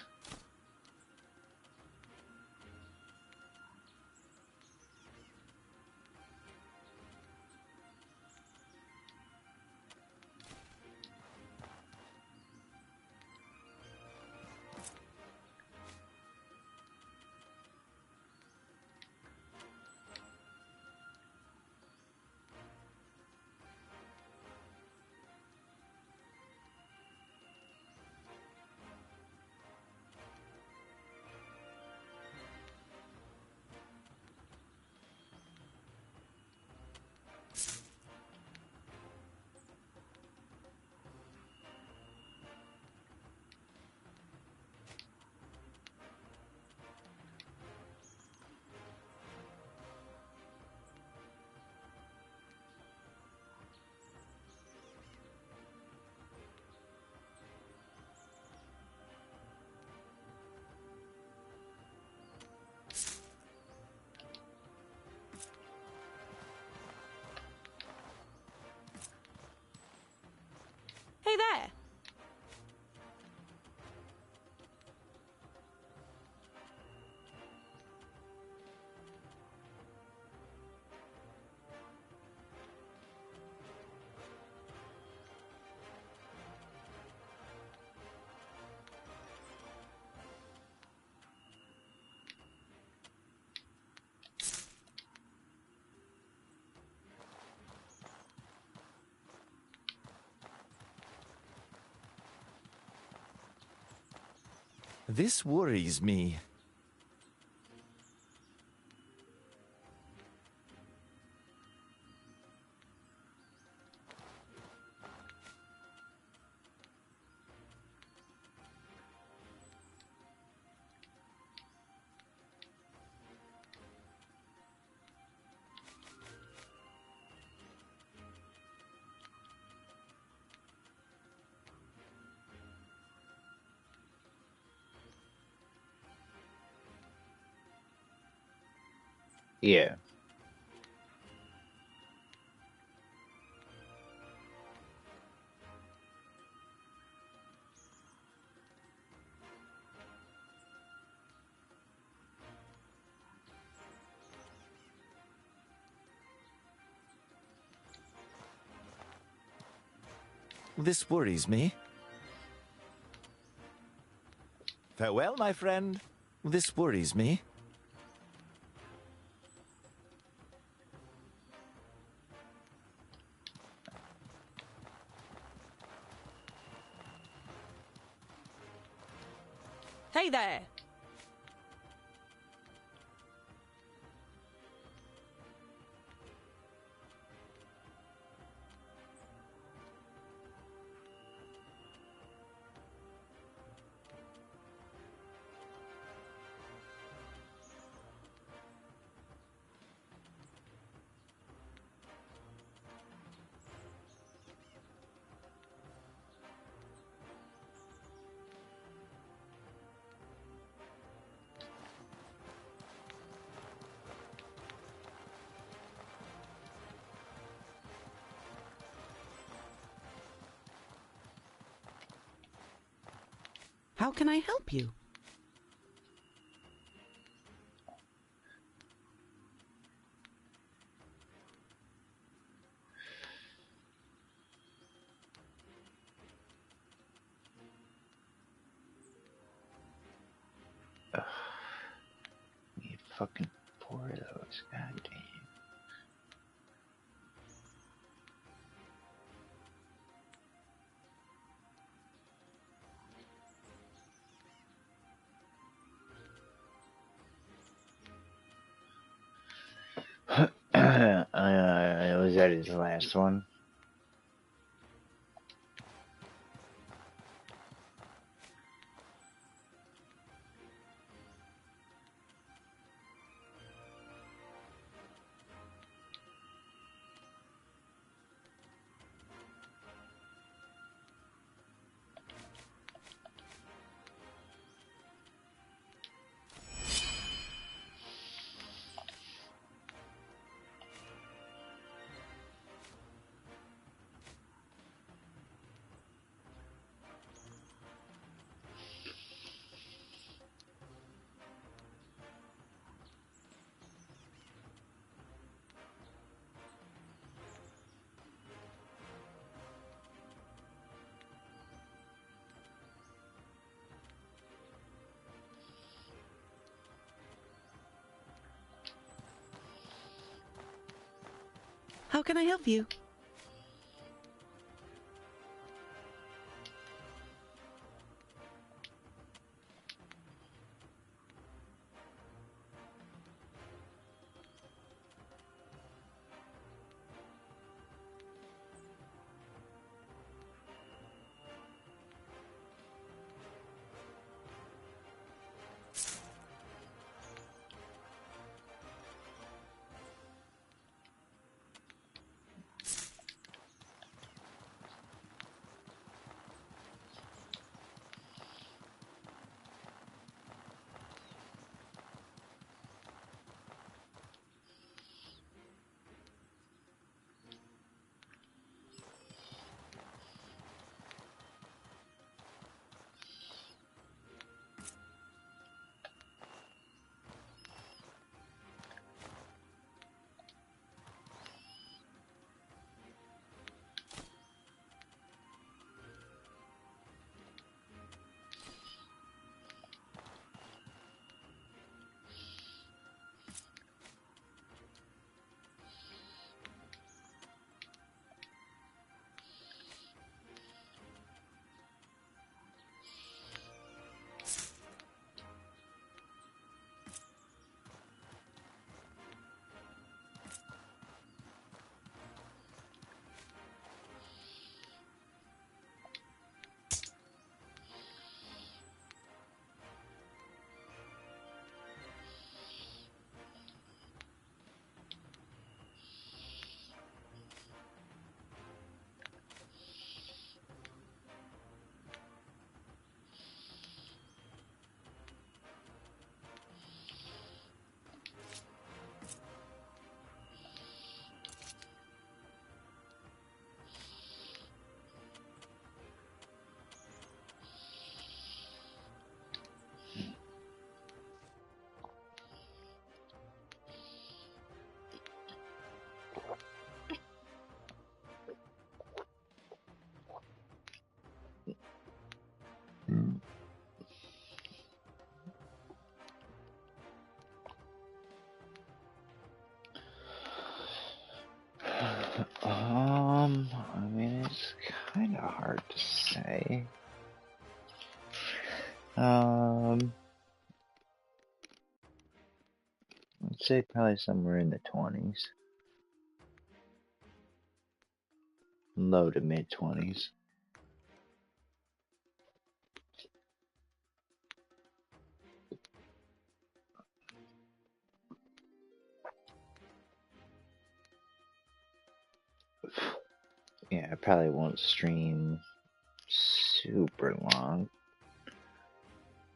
This worries me. Yeah. This worries me. Farewell, my friend. This worries me. Hey there. How can I help you? Need fucking 4 of those. God damn. Was that his last one? How can I help you? Um, I'd say probably somewhere in the 20s. Low to mid 20s. Yeah, I probably won't stream super long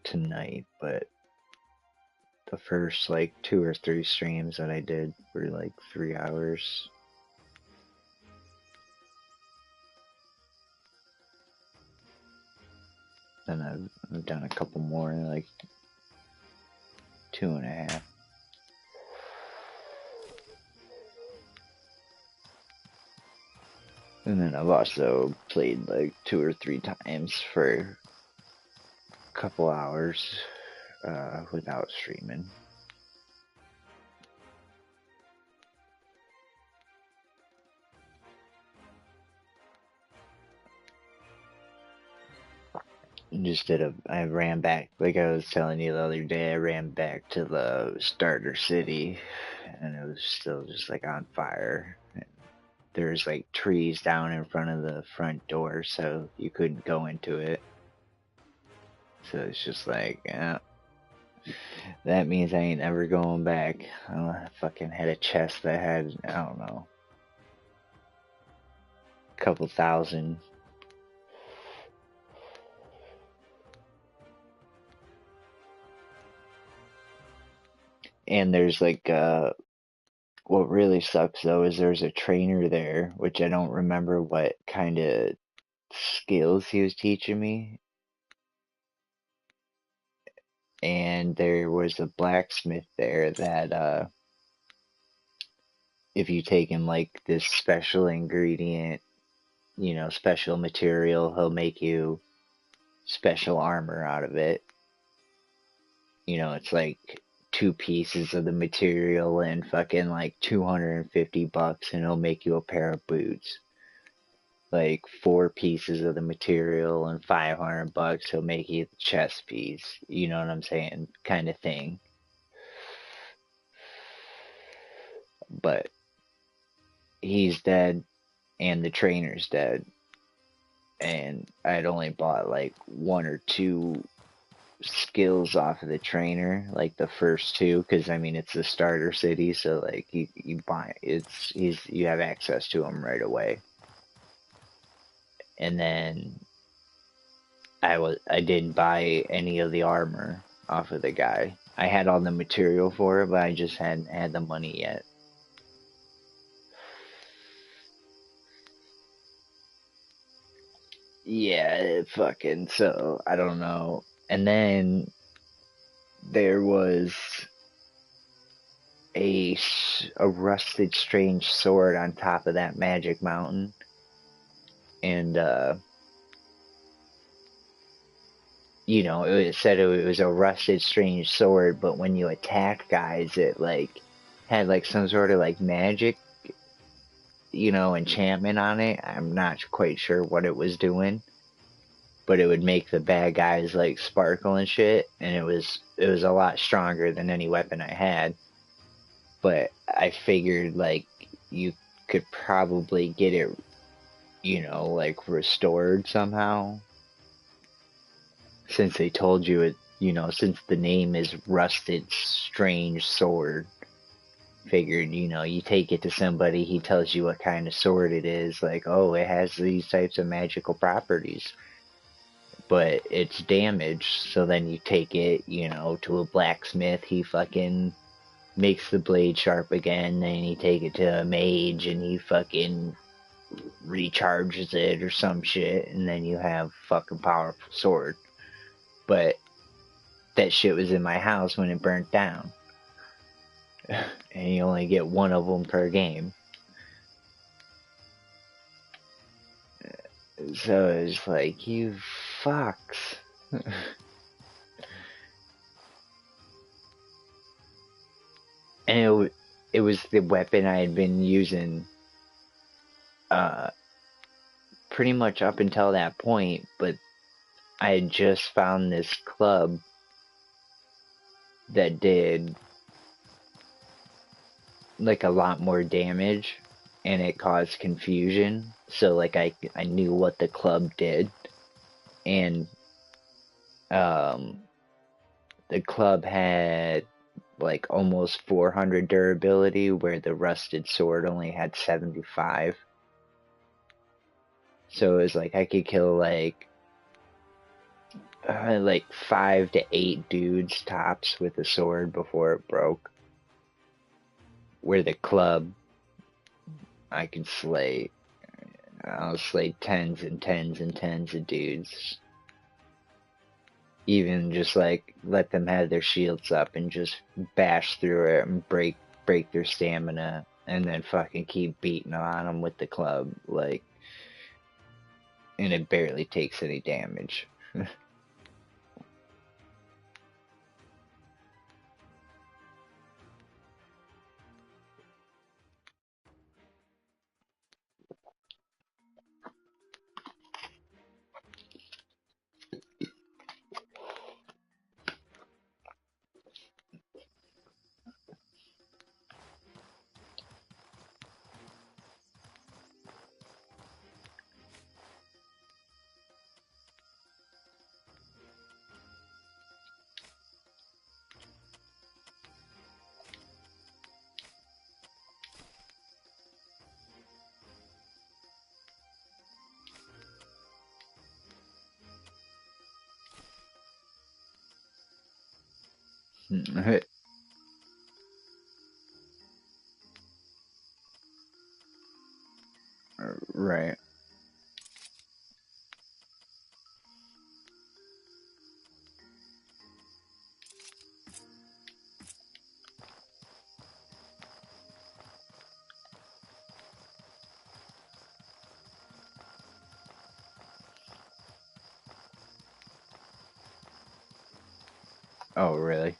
tonight, but the first like 2 or 3 streams that I did were like 3 hours. Then I've done a couple more, like 2.5. And then I've also played like 2 or 3 times for a couple hours without streaming. I ran back, like I was telling you the other day, I ran back to the starter city, and it was still just like on fire. There's like trees down in front of the front door, so you couldn't go into it. So it's just like, yeah, that means I ain't ever going back. I fucking had a chest that had, I don't know, a couple thousand. And there's like, what really sucks though is there's a trainer there, which I don't remember what kind of skills he was teaching me. And there was a blacksmith there that, if you take him like this special ingredient, you know, special material, he'll make you special armor out of it. You know, it's like 2 pieces of the material and fucking like $250, and he'll make you a pair of boots. Like 4 pieces of the material and $500, he'll make you the chest piece. You know what I'm saying? Kind of thing. But he's dead, and the trainer's dead. And I'd only bought like 1 or 2 skills off of the trainer, like the first 2, because I mean it's the starter city, so like you buy you have access to him right away. And then I didn't buy any of the armor off of the guy. I had all the material for it, but I just hadn't had the money yet. Yeah, fucking, so I don't know. And then there was a rusted strange sword on top of that magic mountain. And you know, it said it was a rusted strange sword, but when you attack guys, it like had like some sort of like magic, you know, enchantment on it. I'm not quite sure what it was doing, but it would make the bad guys like sparkle and shit, and it was a lot stronger than any weapon I had. But I figured like you could probably get it, you know, like restored somehow. Since they told you it, you know, since the name is Rusted Strange Sword, figured, you know, you take it to somebody, he tells you what kind of sword it is, like, oh, it has these types of magical properties, but it's damaged, so then you take it, you know, to a blacksmith, he fucking makes the blade sharp again, then you take it to a mage, and he fucking recharges it or some shit, and then you have fucking powerful sword. But that shit was in my house when it burnt down. And you only get 1 of them per game. So it's like, you fucks. And it was the weapon I had been using pretty much up until that point, but I had just found this club that did like a lot more damage, and it caused confusion. So like I knew what the club did, and the club had like almost 400 durability, where the rusted sword only had 75. So it was like I could kill like 5 to 8 dudes tops with a sword before it broke. Where the club, I could I'll slay tens and tens and tens of dudes. Even just like let them have their shields up and just bash through it and break their stamina, and then fucking keep beating on them with the club, like, and it barely takes any damage. Right. Oh, really?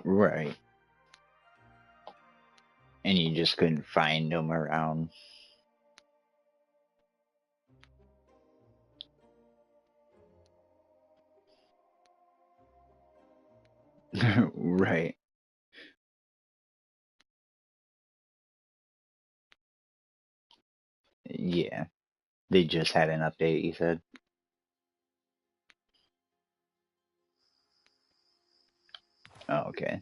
Right. And you just couldn't find them around. Right. Yeah. They just had an update, you said? Oh, okay.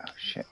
Oh, shit.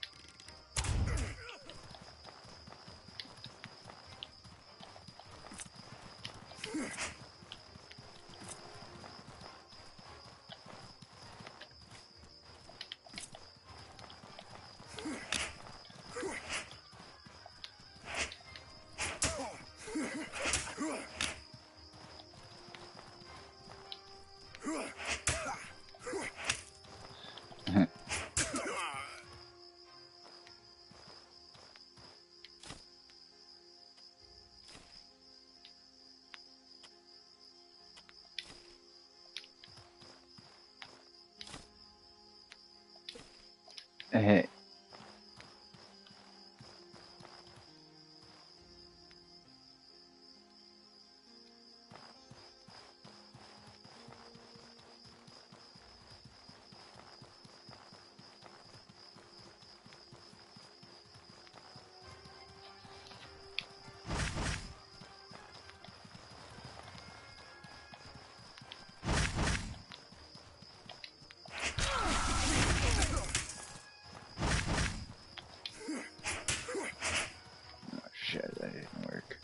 Eh, oh shit, that didn't work.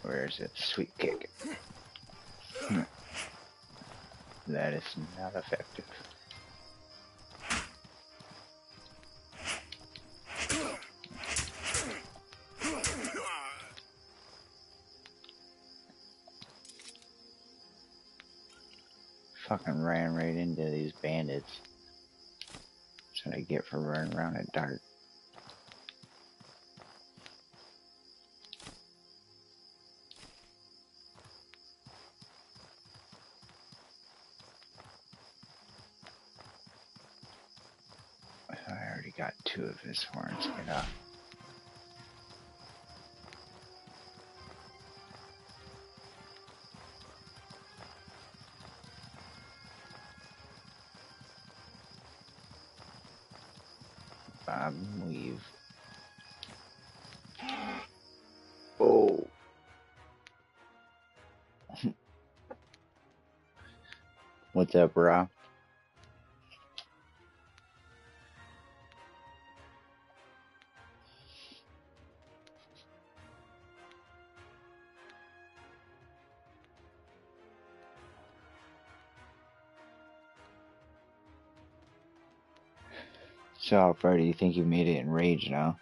Where is it? Sweet kick. That is not effective. Fucking ran right into these bandits. That's what I get for running around at dark. I already got 2 of his horns. Get up. Bob, leave. Oh. What's up, bro? So how far do you think you made it in Rage now?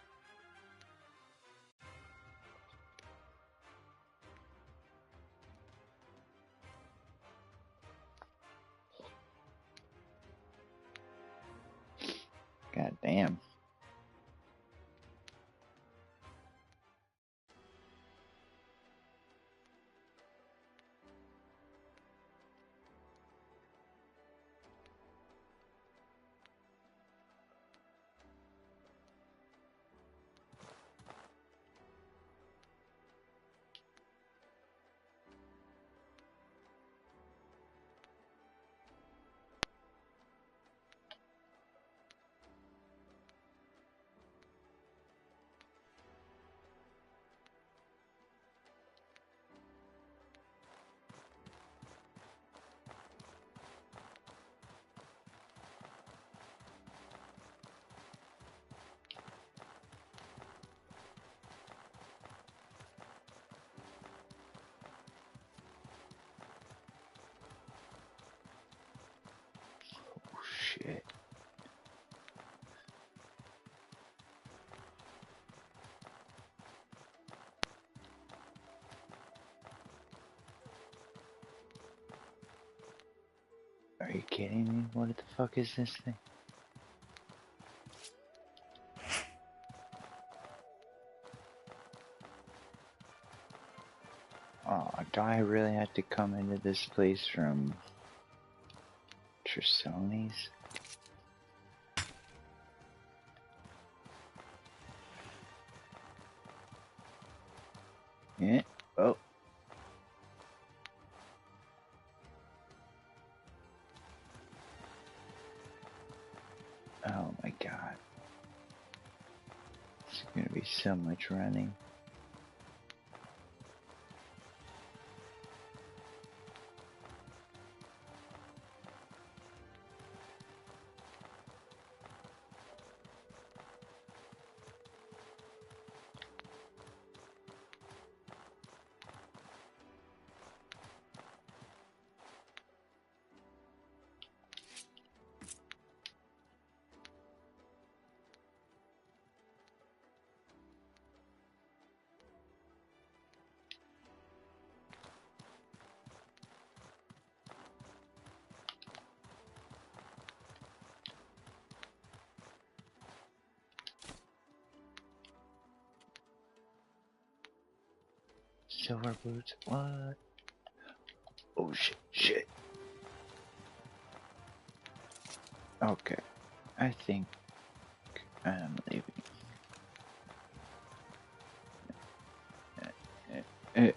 God damn. Oh shit. Are you kidding me? What the fuck is this thing? Oh, do I really have to come into this place from Trisoni's? Yeah. Oh. Oh my god. It's gonna be so much running. Silver boots. What? Oh shit, shit. Okay. I think I'm leaving. I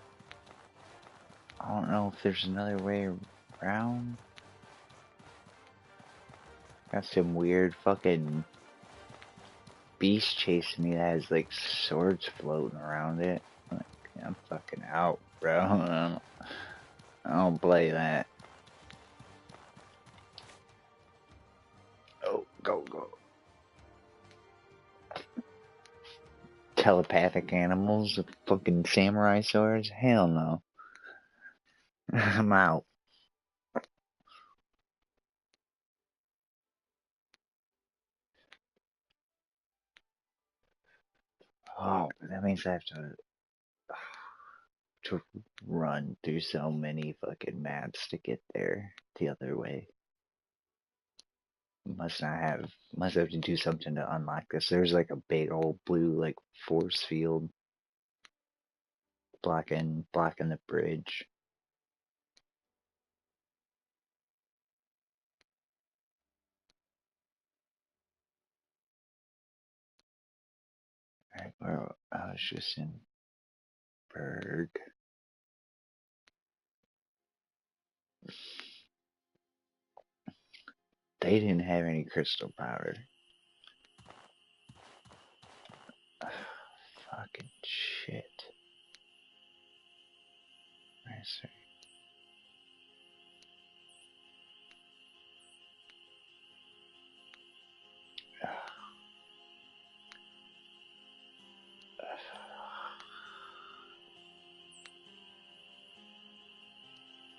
don't know if there's another way around. Got some weird fucking beast chasing me that has like swords floating around it. Like, I'm fucking out, bro. I don't play that. Oh, go, go. Telepathic animals with fucking samurai swords? Hell no. I'm out. Oh, but that means I have to run through so many fucking maps to get there the other way. Must have to do something to unlock this. There's like a big old blue like force field blocking the bridge. Alright, well, I was just in Berg. They didn't have any crystal powder. Fucking shit. Where's her?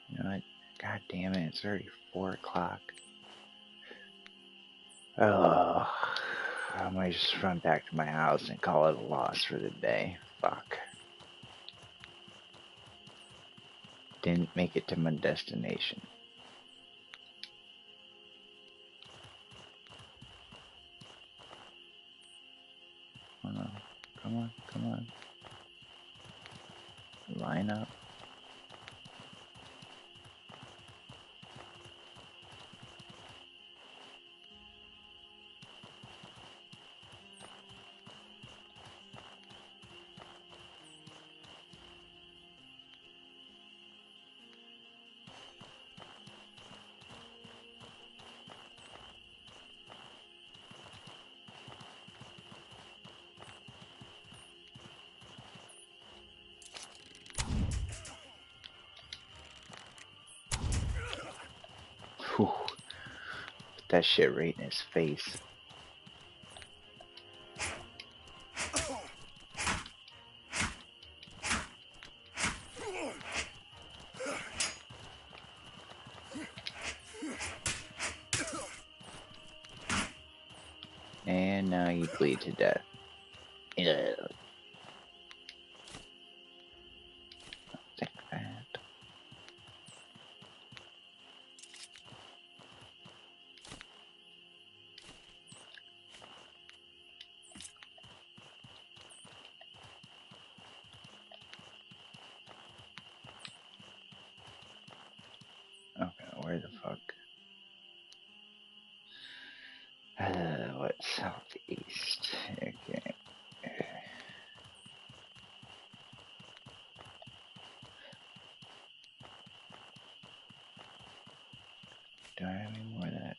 You know what? God damn it, it's already 4 o'clock. Oh, I might just run back to my house and call it a loss for the day. Fuck. Didn't make it to my destination. Come on, come on, come on. Line up. Whew. Put that shit right in his face. And now you bleed to death. Yeah. Take that. Okay, where the fuck? What? Southeast. Okay. Do I have any more of that?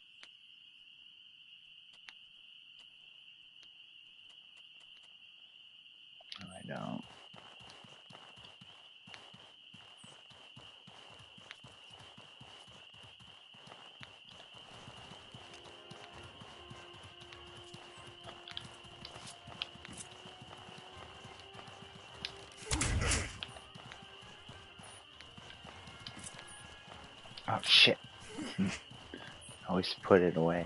No, I don't. Oh shit. Always put it away.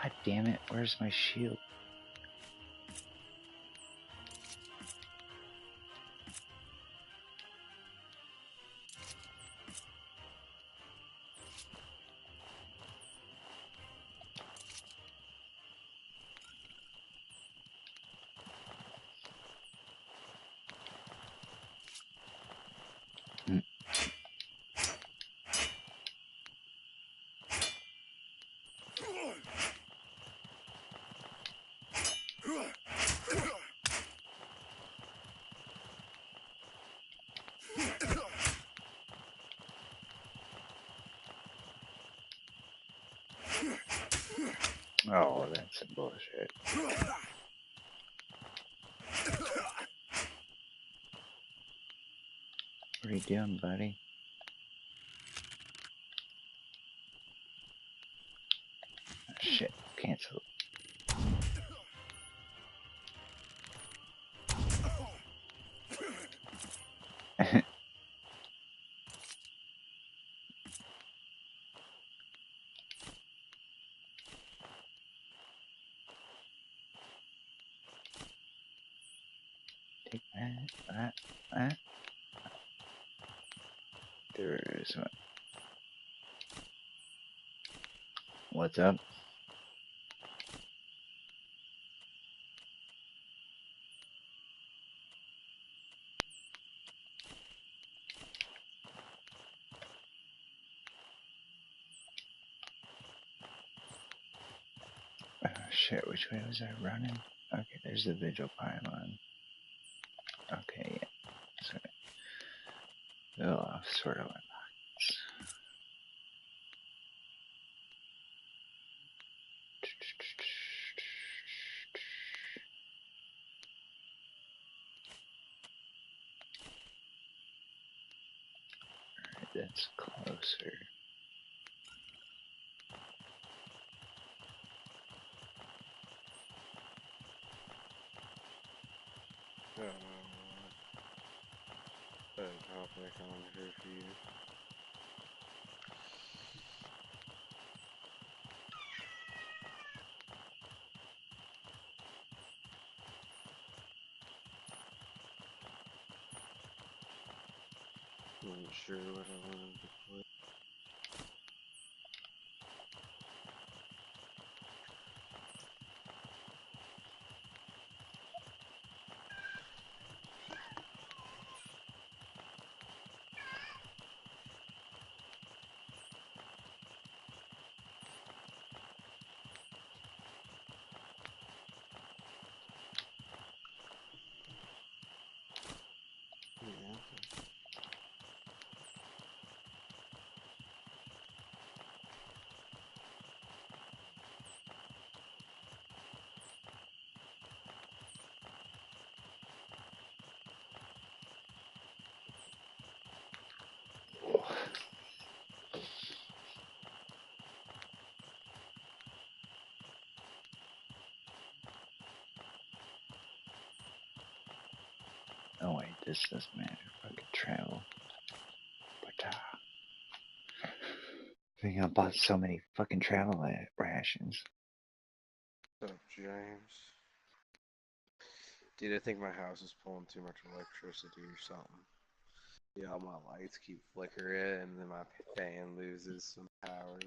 God damn it, where's my shield? Oh, that's some bullshit. What are you doing, buddy? Oh, shit, cancel. Take that. There's one. What's up? Oh shit, which way was I running? Okay, there's the vigil pylon. Okay, yeah. So, oh, sort of. Alright, that's closer. But I'll back on here for you. Wasn't sure what I wanted to put. Yeah. Oh wait, this doesn't matter. Fucking travel. But I think I bought so many fucking travel rations. What's up, James? Dude, I think my house is pulling too much electricity or something. Yeah, all my lights keep flickering, and then my fan loses some power.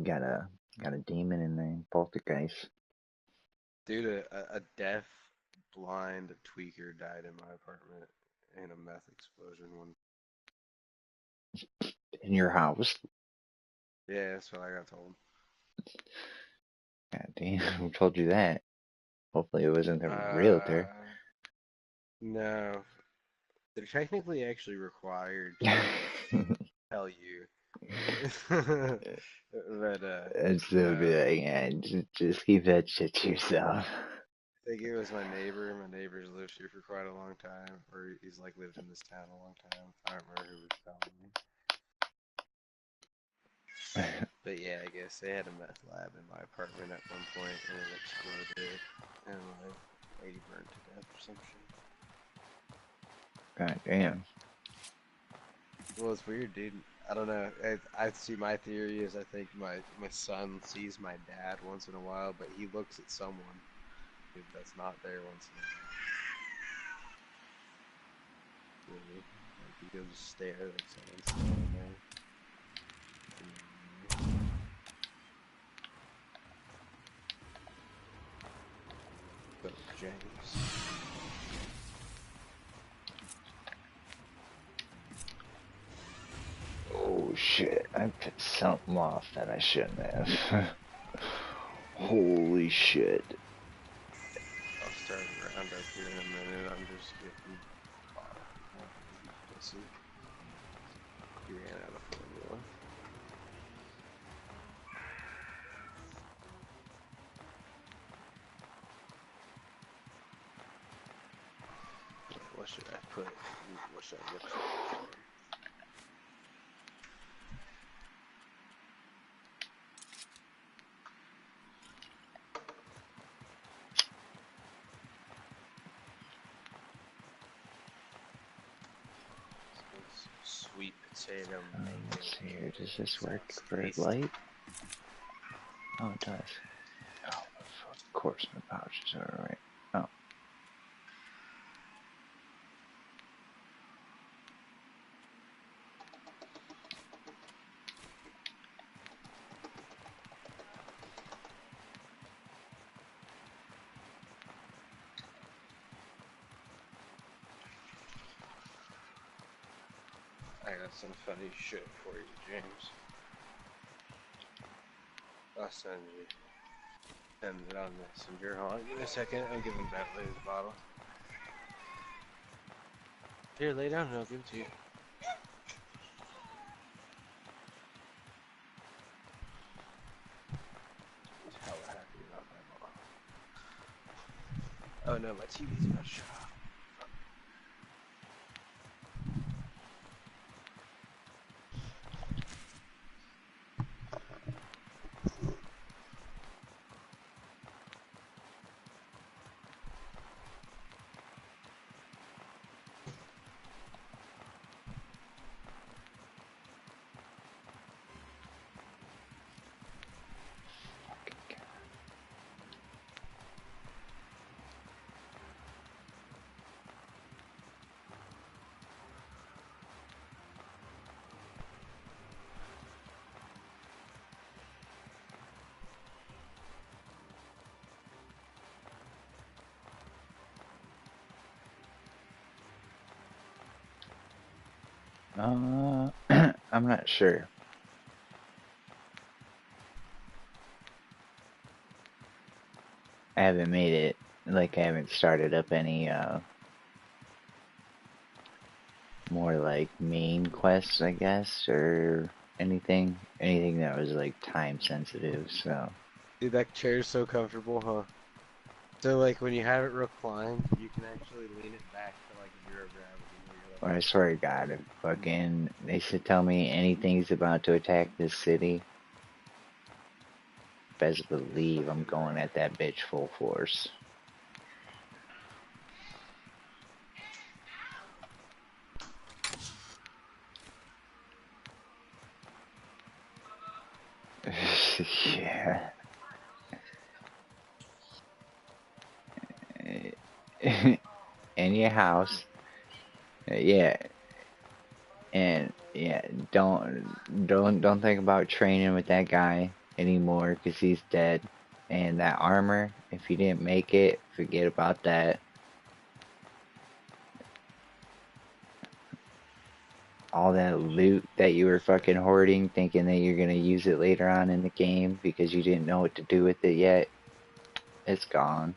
Got a demon in there, poltergeist. Dude, a deaf, blind tweaker died in my apartment in a meth explosion one. In your house. Yeah, that's what I got told. God damn, who told you that? Hopefully it wasn't the realtor. No. They're technically actually required to tell you. But, And still be no. like, yeah, just keep that shit to yourself. I think it was my neighbor. My neighbor's lived here for quite a long time, or he's like lived in this town a long time. I don't remember who was telling me. But yeah, I guess they had a meth lab in my apartment at one point, and it exploded, and like a lady burned to death or some shit. God damn. Well, it's weird, dude. I don't know. I see. My theory is I think my son sees my dad once in a while, but he looks at someone that's not there once in a while. Really. Like he'll just stare like someone's standing there. Go, James. Oh shit, I pissed something off that I shouldn't have. Holy shit. I'll start a round up here in a minute. I'm just getting pussy. He ran out of formula. What should I put? What should I look for? Sweet potato mango. Let's see here, does this work Sounds for tasty. light? Oh, it does. Oh, of course, my pouches are alright. Oh. I got some funny shit for you, James. I'll send it on Messenger. Hold on, give me a second. I'll give him Bentley's bottle. Here, lay down and I'll give it to you. He's hella happy about my bottle. Oh no, my TV's about to shut off. I'm not sure. I haven't made it, like I haven't started up any, more like main quests, I guess, or anything that was like time sensitive, so. Dude, that chair's so comfortable, huh? So like when you have it reclined, you can actually lean it back to like 0 gravity. Or I swear to God, if fucking, they should tell me anything's about to attack this city, best believe I'm going at that bitch full force. Yeah. In your house. Yeah. And yeah, don't think about training with that guy anymore because he's dead. And that armor, if you didn't make it, forget about that. All that loot that you were fucking hoarding, thinking that you're gonna use it later on in the game because you didn't know what to do with it yet, it's gone.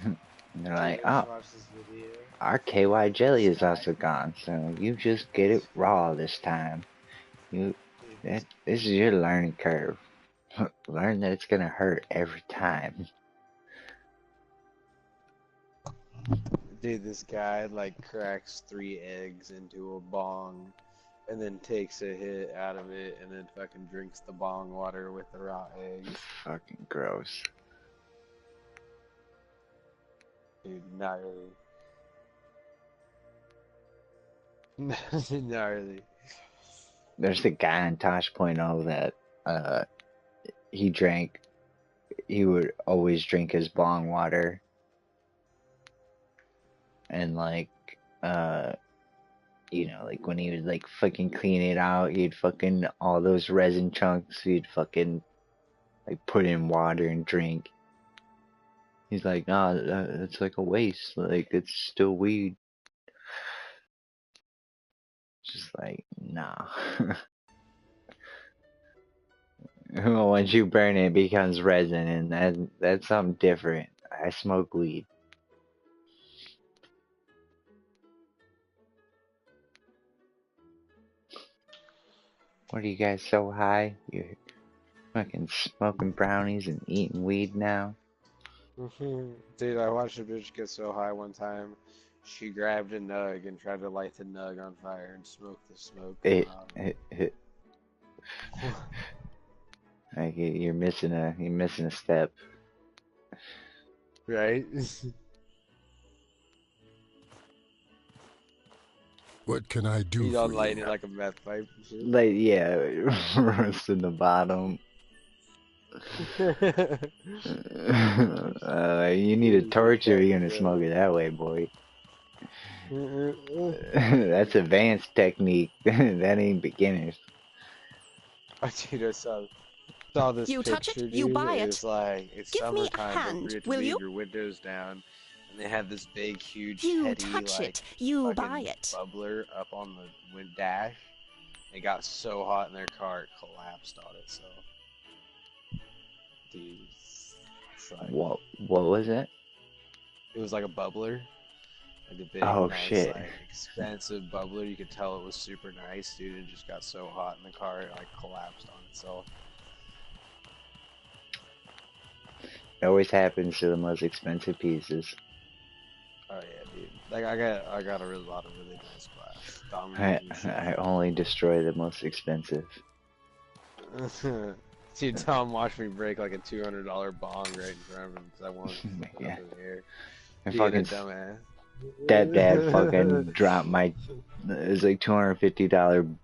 And they're like, oh, our KY jelly is also gone, so you just get it raw this time. This is your learning curve. Learn that it's gonna hurt every time. Dude, this guy like cracks 3 eggs into a bong and then takes a hit out of it and then fucking drinks the bong water with the raw eggs. Fucking gross. Dude, not really. Not really. There's a guy on Tosh.0 that he drank. He would always drink his bong water, and like like when he would like fucking clean it out, he'd fucking all those resin chunks. He'd fucking like put in water and drink. He's like, nah, it's like a waste. Like it's still weed. Just like, nah. Once you burn it, it becomes resin, and that's something different. I smoke weed. What are you guys so high? You're fucking smoking brownies and eating weed now? Dude, I watched a bitch get so high one time. She grabbed a nug and tried to light the nug on fire and smoke the smoke. Like you're missing a step. Right? What can I do You for don't light you? it like a meth pipe and shit. Like yeah, roasting the bottom. You need a torch if you're gonna smoke it that way, boy. That's advanced technique. That ain't beginners. Dude, I saw this You touch it, picture, dude. you buy it. It's like, it's Give me a summertime, but hand, you have to will leave you? your windows down. And they had this big, huge, You heady, touch like, it, you fucking buy it. bubbler up on the dash. It got so hot in their car, it collapsed on itself. Dude, it's like, What was it? it was like a bubbler. Like a big, Oh nice, shit. like, expensive bubbler. You could tell it was super nice, dude. It just got so hot in the car, it, like, collapsed on itself. It always happens to the most expensive pieces. Oh yeah, dude. Like I got a lot of really nice glass. I only destroy the most expensive. Dude, Tom watched me break like a $200 bong right in front of him because I wanted to flip it Yeah. up in the air. And Being a fucking dumbass. dad fucking dropped my. It was like $250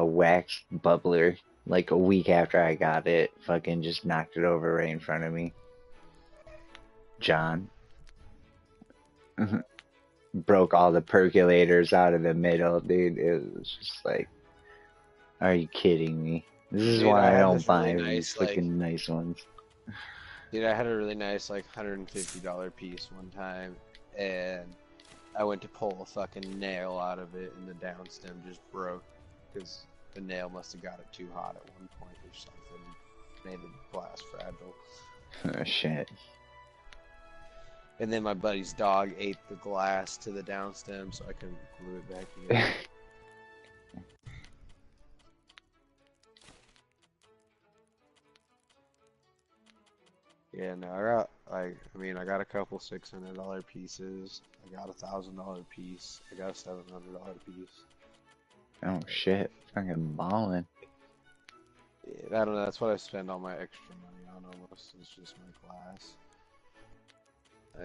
wax bubbler. Like a week after I got it, fucking just knocked it over right in front of me. John. Broke all the percolators out of the middle, dude. It was just like, are you kidding me? This is Dude, why I had don't this buy really these nice, like, fucking nice ones. dude, I had a really nice like $150 piece one time, and I went to pull a fucking nail out of it, and the down stem just broke because the nail must have got it too hot at one point or something, made the glass fragile. Oh shit. And then my buddy's dog ate the glass to the down stem, so I couldn't glue it back together. Yeah, no, I got a couple $600 pieces. I got a $1,000 piece. I got a $700 piece. Oh shit. Fucking ballin'. Yeah, I don't know. That's what I spend all my extra money on. Almost, it's just my glass.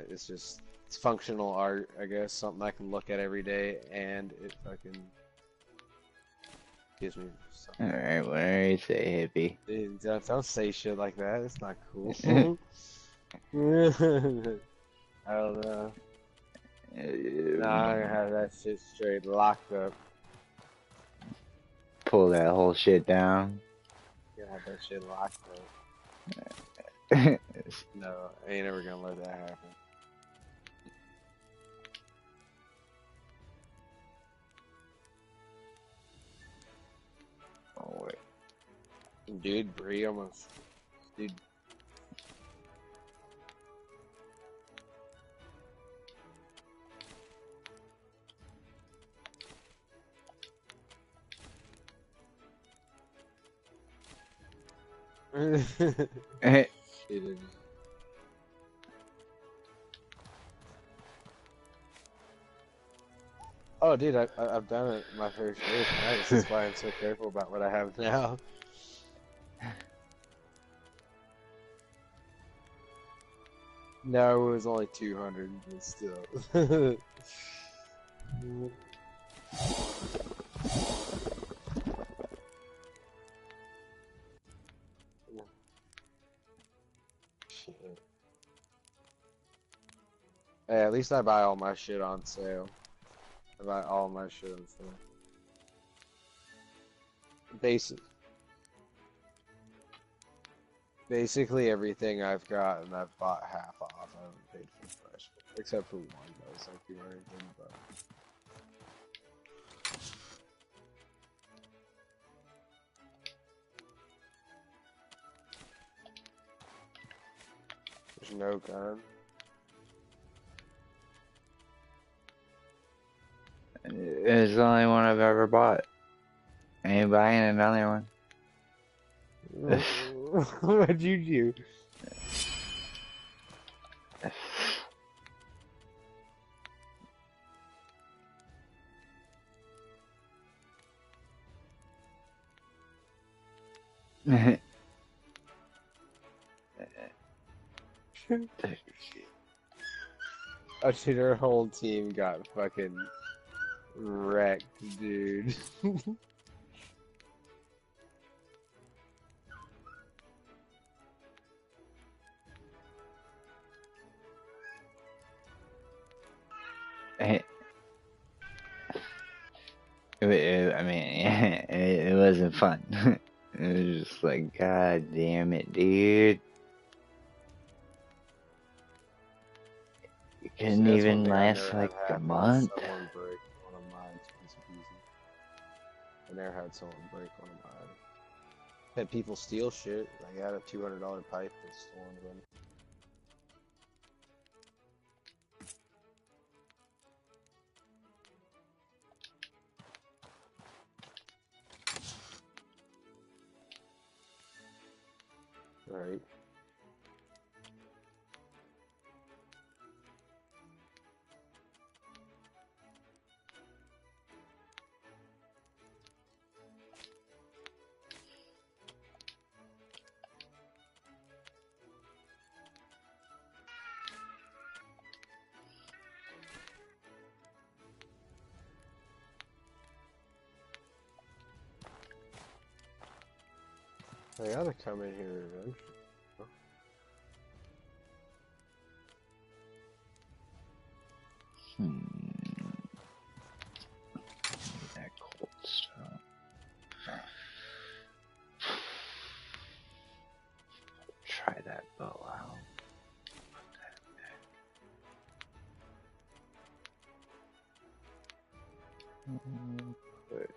It's functional art, I guess. Something I can look at every day, and it fucking gives me something. Alright, whatever you say, hippie. Dude, don't say shit like that. It's not cool. I don't know. Nah, I'm gonna have that shit straight locked up. Pull that whole shit down. Gonna have that shit locked up. No, I ain't ever gonna let that happen. Oh, wait. Dude, Bree almost. Dude. Shit. Oh, dude, I've done it my first day tonight. That's why I'm so careful about what I have now. No, it was only 200, but still. Shit. Hey, at least I buy all my shit on sale. I buy all my shit on sale. Basically everything I've gotten, I've bought half off. I haven't paid full price for it, except for one that was like 230 bucks. There's no gun. It's the only one I've ever bought. I ain't buying another one. What'd you do? Oh, dude, our whole team got fucking wrecked, dude. I mean, it wasn't fun. It was just like, God damn it, dude. You couldn't That's one even thing I've last never like had a happen, is month. someone break one of mine piece of easy. I never had someone break one of mine. Had people steal shit. Like, I had a $200 pipe that's stolen from me. Right. I gotta come in here eventually. That cold stuff. Try that bow out. Put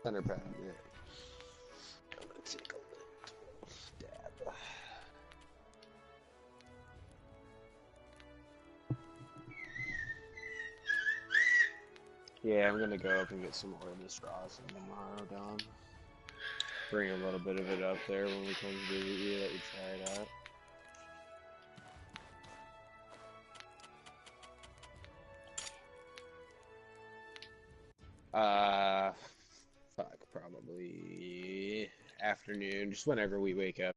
Center pad, yeah. I'm gonna take a little stab. Yeah, I'm gonna go up and get some more of this rosin tomorrow, Dom. Bring a little bit of it up there when we come to visit you, let you try it out. Fuck, probably afternoon, just whenever we wake up.